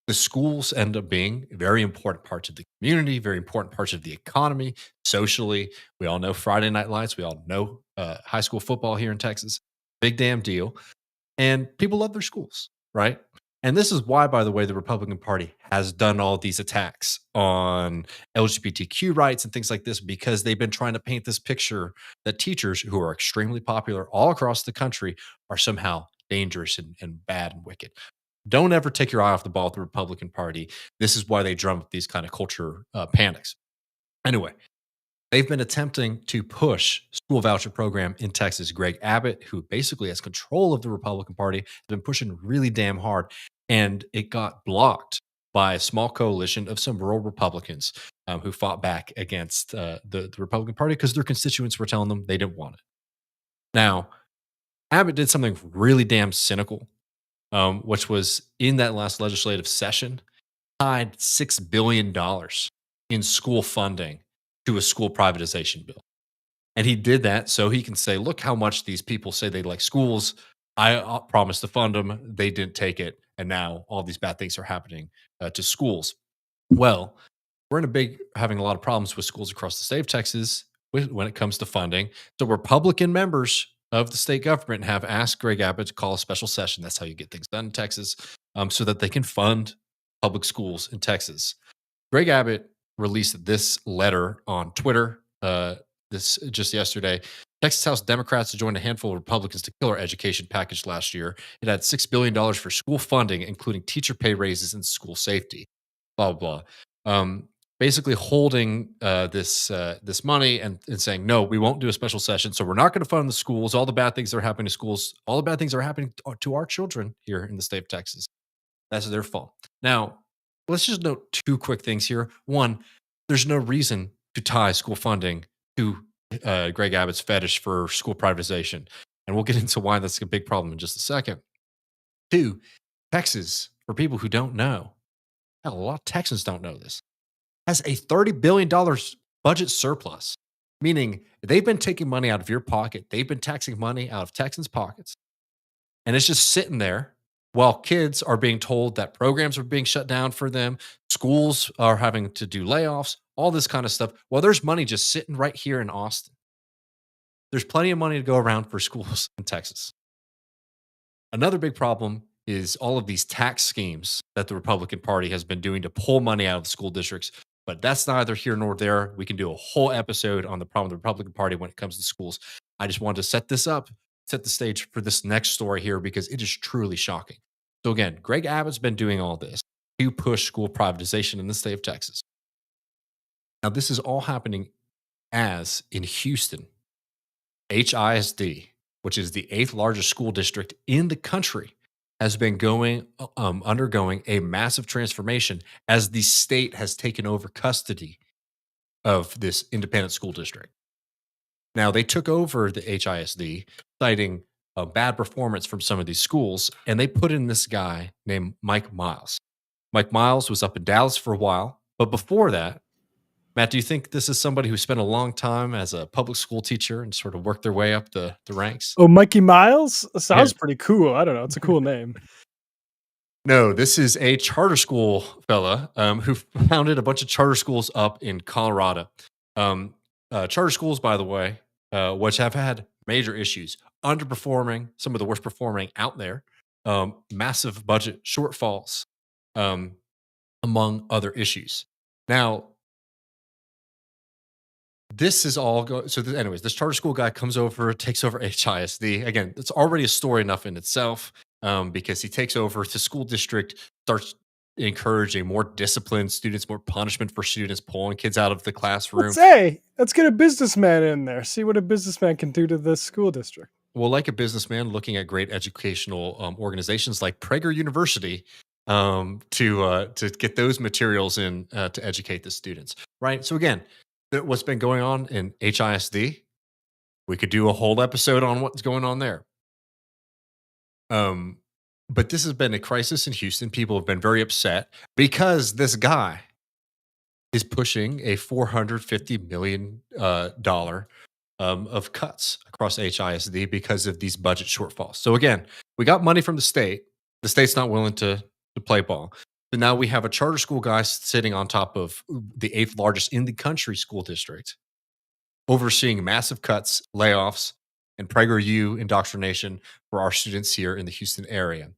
the schools end up being very important parts of the community, very important parts of the economy, socially. We all know Friday Night Lights. We all know high school football here in Texas. Big damn deal. And people love their schools, right? And this is why, by the way, the Republican Party has done all these attacks on LGBTQ rights and things like this, because they've been trying to paint this picture that teachers who are extremely popular all across the country are somehow dangerous and bad and wicked. Don't ever take your eye off the ball with the Republican Party. This is why they drum up these kind of culture panics. Anyway, they've been attempting to push school voucher program in Texas. Greg Abbott, who basically has control of the Republican Party, has been pushing really damn hard, and it got blocked by a small coalition of some rural Republicans who fought back against the Republican Party because their constituents were telling them they didn't want it. Now, Abbott did something really damn cynical, which was in that last legislative session, tied $6 billion in school funding to a school privatization bill. And he did that so he can say, look how much these people say they like schools. I promised to fund them. They didn't take it. And now all these bad things are happening to schools. Well, we're having a lot of problems with schools across the state of Texas when it comes to funding. So Republican members of the state government have asked Greg Abbott to call a special session. That's how you get things done in Texas, so that they can fund public schools in Texas. Greg Abbott released this letter on Twitter this just yesterday. Texas House Democrats joined a handful of Republicans to kill our education package last year. It had $6 billion for school funding, including teacher pay raises and school safety. Blah, blah, blah. Basically holding this money and saying, no, we won't do a special session. So we're not going to fund the schools. All the bad things that are happening to schools, all the bad things that are happening to our children here in the state of Texas. That's their fault. Now, let's just note two quick things here. One, there's no reason to tie school funding to Greg Abbott's fetish for school privatization. And we'll get into why that's a big problem in just a second. Two, Texas, for people who don't know, a lot of Texans don't know this, has a $30 billion budget surplus, meaning they've been taking money out of your pocket. They've been taxing money out of Texans' pockets. And it's just sitting there while kids are being told that programs are being shut down for them, schools are having to do layoffs, all this kind of stuff. Well, there's money just sitting right here in Austin. There's plenty of money to go around for schools in Texas. Another big problem is all of these tax schemes that the Republican Party has been doing to pull money out of the school districts. But that's neither here nor there. We can do a whole episode on the problem of the Republican Party when it comes to schools. I just wanted to set this up, set the stage for this next story here, because it is truly shocking. So again, Greg Abbott's been doing all this to push school privatization in the state of Texas. Now, this is all happening as in Houston, HISD, which is the 8th largest school district in the country, has been undergoing a massive transformation as the state has taken over custody of this independent school district. Now, they took over the HISD, citing a bad performance from some of these schools, and they put in this guy named Mike Miles. Mike Miles was up in Dallas for a while, but before that, Matt, do you think this is somebody who spent a long time as a public school teacher and sort of worked their way up the ranks? Oh, Mikey Miles? Sounds pretty cool. I don't know. It's a cool name. No, this is a charter school fella who founded a bunch of charter schools up in Colorado. Charter schools, by the way, which have had major issues, underperforming, some of the worst performing out there, massive budget shortfalls, um, among other issues. Now, this is all anyways, this charter school guy comes over, takes over HISD. Again, it's already a story enough in itself, because he takes over the school district, starts encouraging more discipline students, more punishment for students, pulling kids out of the classroom. Let's get a businessman in there. See what a businessman can do to this school district. Well, like a businessman looking at great educational organizations like Prager University, to get those materials in, to educate the students, right? So again, what's been going on in HISD, we could do a whole episode on what's going on there. But this has been a crisis in Houston. People have been very upset because this guy is pushing a $450 million of cuts across HISD because of these budget shortfalls. So again, we got money from the state. The state's not willing to play ball. So now we have a charter school guy sitting on top of the 8th largest in the country school district, overseeing massive cuts, layoffs, and PragerU indoctrination for our students here in the Houston area.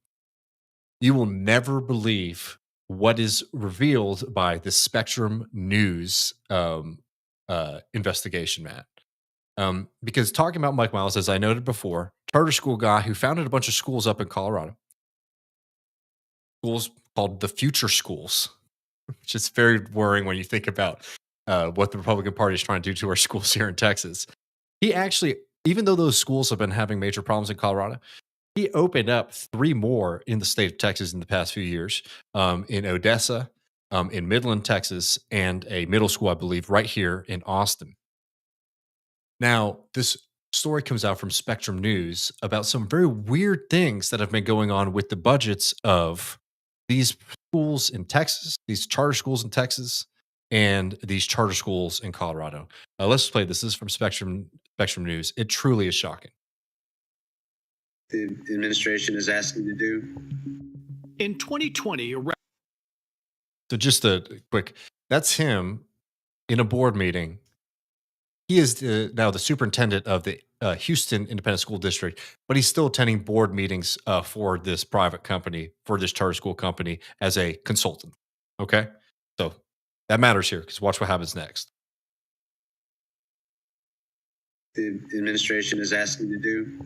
You will never believe what is revealed by the Spectrum News investigation, Matt. Because talking about Mike Miles, as I noted before, charter school guy who founded a bunch of schools up in Colorado, schools called the Future Schools, which is very worrying when you think about what the Republican Party is trying to do to our schools here in Texas. He actually, even though those schools have been having major problems in Colorado, he opened up 3 more in the state of Texas in the past few years, in Odessa, in Midland, Texas, and a middle school, I believe, right here in Austin. Now, this story comes out from Spectrum News about some very weird things that have been going on with the budgets of these schools in Texas, these charter schools in Texas, and these charter schools in Colorado. Let's play this. This is from Spectrum News. It truly is shocking. The administration is asking to do. In 2020, So just a quick, that's him in a board meeting. He is now the superintendent of the Houston Independent School District, but he's still attending board meetings for this private company, for this charter school company as a consultant. Okay? So that matters here because watch what happens next. The administration is asking to do.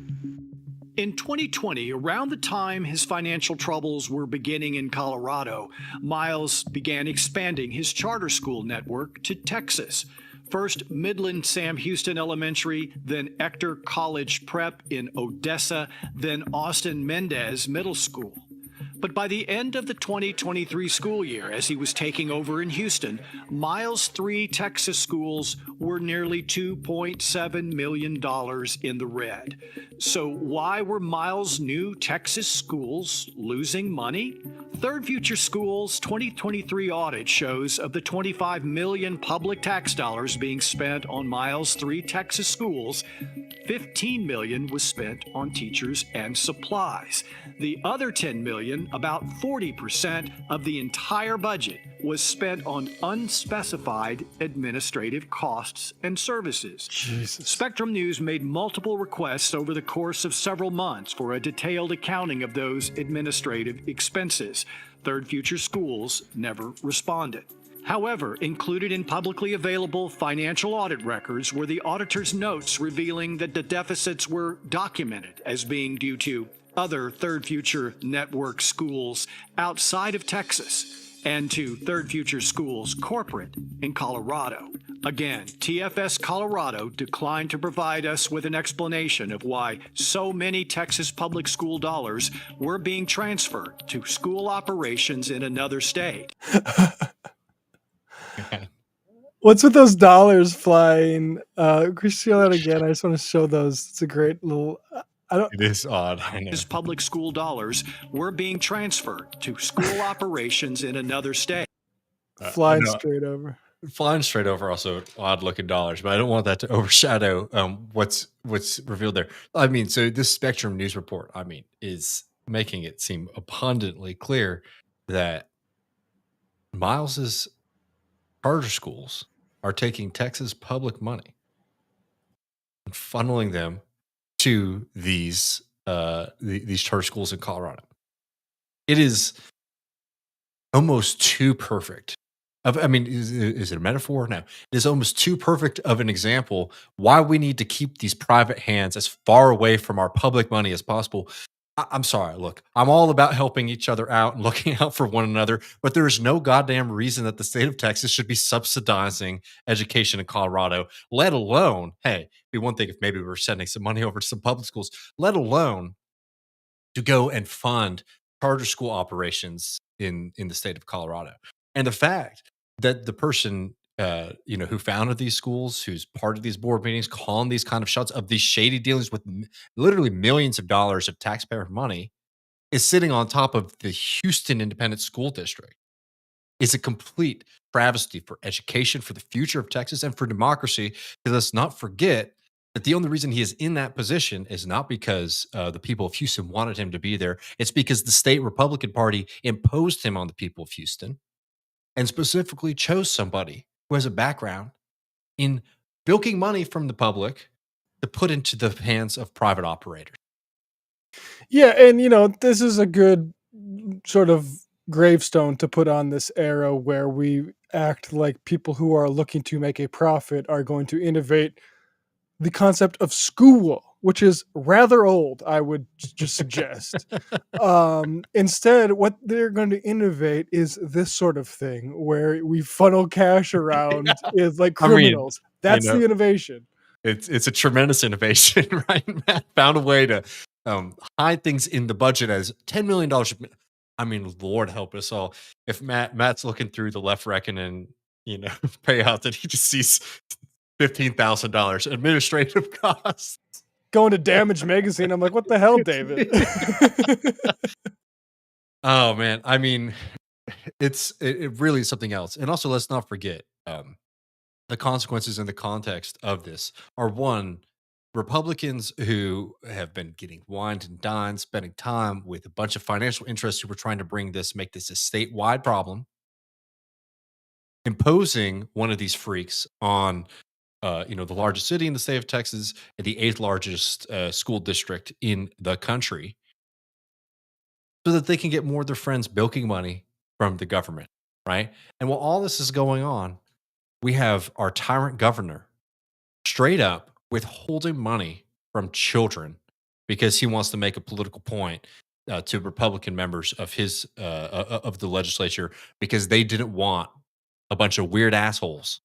In 2020, around the time his financial troubles were beginning in Colorado, Miles began expanding his charter school network to Texas. First, Midland Sam Houston Elementary, then Ector College Prep in Odessa, then Austin Mendez Middle School. But by the end of the 2023 school year, as he was taking over in Houston, Miles' 3 Texas schools were nearly $2.7 million in the red. So why were Miles' new Texas schools losing money? Third Future Schools' 2023 audit shows of the $25 million public tax dollars being spent on Miles' 3 Texas schools, $15 million was spent on teachers and supplies. The other $10 million, about 40% of the entire budget, was spent on unspecified administrative costs and services. Jesus. Spectrum News made multiple requests over the course of several months for a detailed accounting of those administrative expenses. Third Future Schools never responded. However, included in publicly available financial audit records were the auditor's notes revealing that the deficits were documented as being due to other Third Future network schools outside of Texas and to Third Future Schools corporate in Colorado. Again, TFS Colorado declined to provide us with an explanation of why so many Texas public school dollars were being transferred to school operations in another state. What's with those dollars flying? Could you show that again? I just want to show those. It's a great little. It is odd. I know. His public school dollars were being transferred to school operations in another state. Flying straight over. Flying straight over, also odd looking dollars, but I don't want that to overshadow what's revealed there. I mean, so this Spectrum News report, I mean, is making it seem abundantly clear that Miles's charter schools are taking Texas public money and funneling them to these charter schools in Colorado. It is almost too perfect. I mean, is it a metaphor? No. It is almost too perfect of an example why we need to keep these private hands as far away from our public money as possible. I'm sorry. Look, I'm all about helping each other out and looking out for one another, but there is no goddamn reason that the state of Texas should be subsidizing education in Colorado, let alone, hey, it'd be one thing if maybe we were sending some money over to some public schools, let alone to go and fund charter school operations in the state of Colorado. And the fact that the person who founded these schools, who's part of these board meetings, calling these kind of shots of these shady dealings with literally millions of dollars of taxpayer money, is sitting on top of the Houston Independent School District, is a complete travesty for education, for the future of Texas, and for democracy. Because let's not forget that the only reason he is in that position is not because the people of Houston wanted him to be there. It's because the state Republican Party imposed him on the people of Houston and specifically chose somebody who has a background in bilking money from the public to put into the hands of private operators. Yeah, and this is a good sort of gravestone to put on this era where we act like people who are looking to make a profit are going to innovate the concept of school, which is rather old, I would just suggest. Instead, what they're going to innovate is this sort of thing where we funnel cash around is like criminals. That's the innovation. It's a tremendous innovation, right? Matt found a way to hide things in the budget as $10 million. I mean, Lord help us all. If Matt's looking through the left reckoning, payout, that he just sees $15,000 administrative costs going to Damage Magazine. I'm like, what the hell, David? Oh man, I mean, it really is something else. And also, let's not forget the consequences in the context of this are, one, Republicans who have been getting wined and dined, spending time with a bunch of financial interests who were trying to make this a statewide problem, imposing one of these freaks on the largest city in the state of Texas and the 8th largest school district in the country, so that they can get more of their friends bilking money from the government, right? And while all this is going on, we have our tyrant governor straight up withholding money from children because he wants to make a political point to Republican members of his of the legislature, because they didn't want a bunch of weird assholes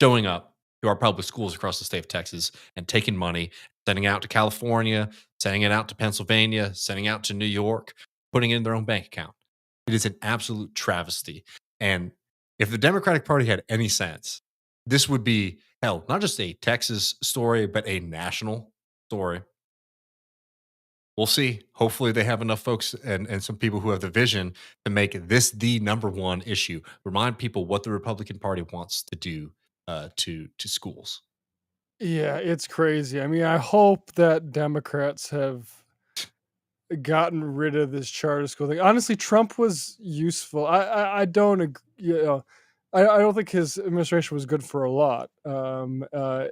showing up to our public schools across the state of Texas and taking money, sending it out to California, sending it out to Pennsylvania, sending it out to New York, putting it in their own bank account. It is an absolute travesty. And if the Democratic Party had any sense, this would be, hell, not just a Texas story, but a national story. We'll see. Hopefully they have enough folks and some people who have the vision to make this the number one issue. Remind people what the Republican Party wants to do to schools. Yeah, it's crazy. I mean, I hope that Democrats have gotten rid of this charter school thing. Honestly, Trump was useful. I don't I don't think his administration was good for a lot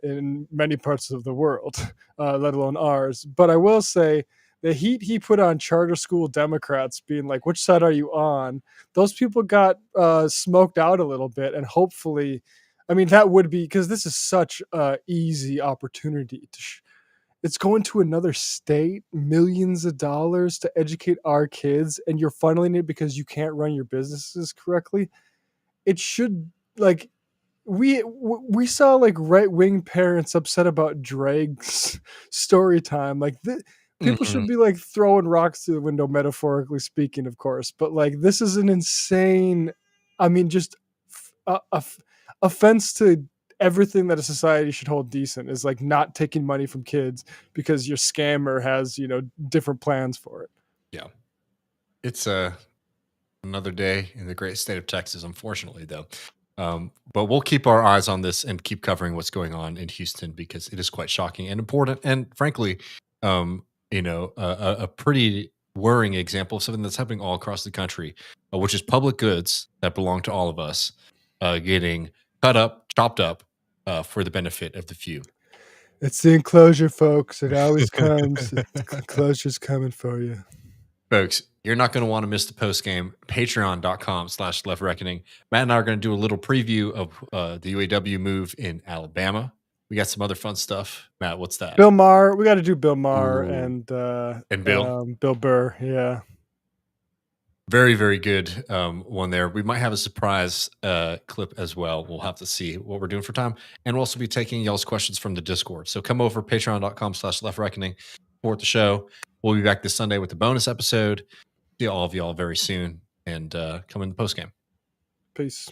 in many parts of the world, let alone ours. But I will say the heat he put on charter school Democrats, being like, which side are you on? Those people got smoked out a little bit, and hopefully, I mean, that would be, because this is such an easy opportunity to it's going to another state, millions of dollars to educate our kids, and you're funneling it because you can't run your businesses correctly. It should, like, we saw like right-wing parents upset about Drake's story time. Like, people should be like throwing rocks through the window, metaphorically speaking, of course. But like, this is an insane, I mean, just offense to everything that a society should hold decent, is like not taking money from kids because your scammer has, different plans for it. Yeah. It's another day in the great state of Texas, unfortunately, though. But we'll keep our eyes on this and keep covering what's going on in Houston, because it is quite shocking and important. And frankly, a pretty worrying example of something that's happening all across the country, which is public goods that belong to all of us getting cut up, chopped up for the benefit of the few. It's the enclosure, folks. It always comes. The enclosure's coming for you. Folks, you're not going to want to miss the post game. Patreon.com/Left Reckoning. Matt and I are going to do a little preview of the UAW move in Alabama. We got some other fun stuff. Matt, what's that? Bill Maher. We got to do Bill Maher and Bill? Bill Burr. Yeah. Very, very good one there. We might have a surprise clip as well. We'll have to see what we're doing for time. And we'll also be taking y'all's questions from the Discord. So come over, patreon.com/Left Reckoning, support the show. We'll be back this Sunday with the bonus episode. See all of y'all very soon. And come in the post game. Peace.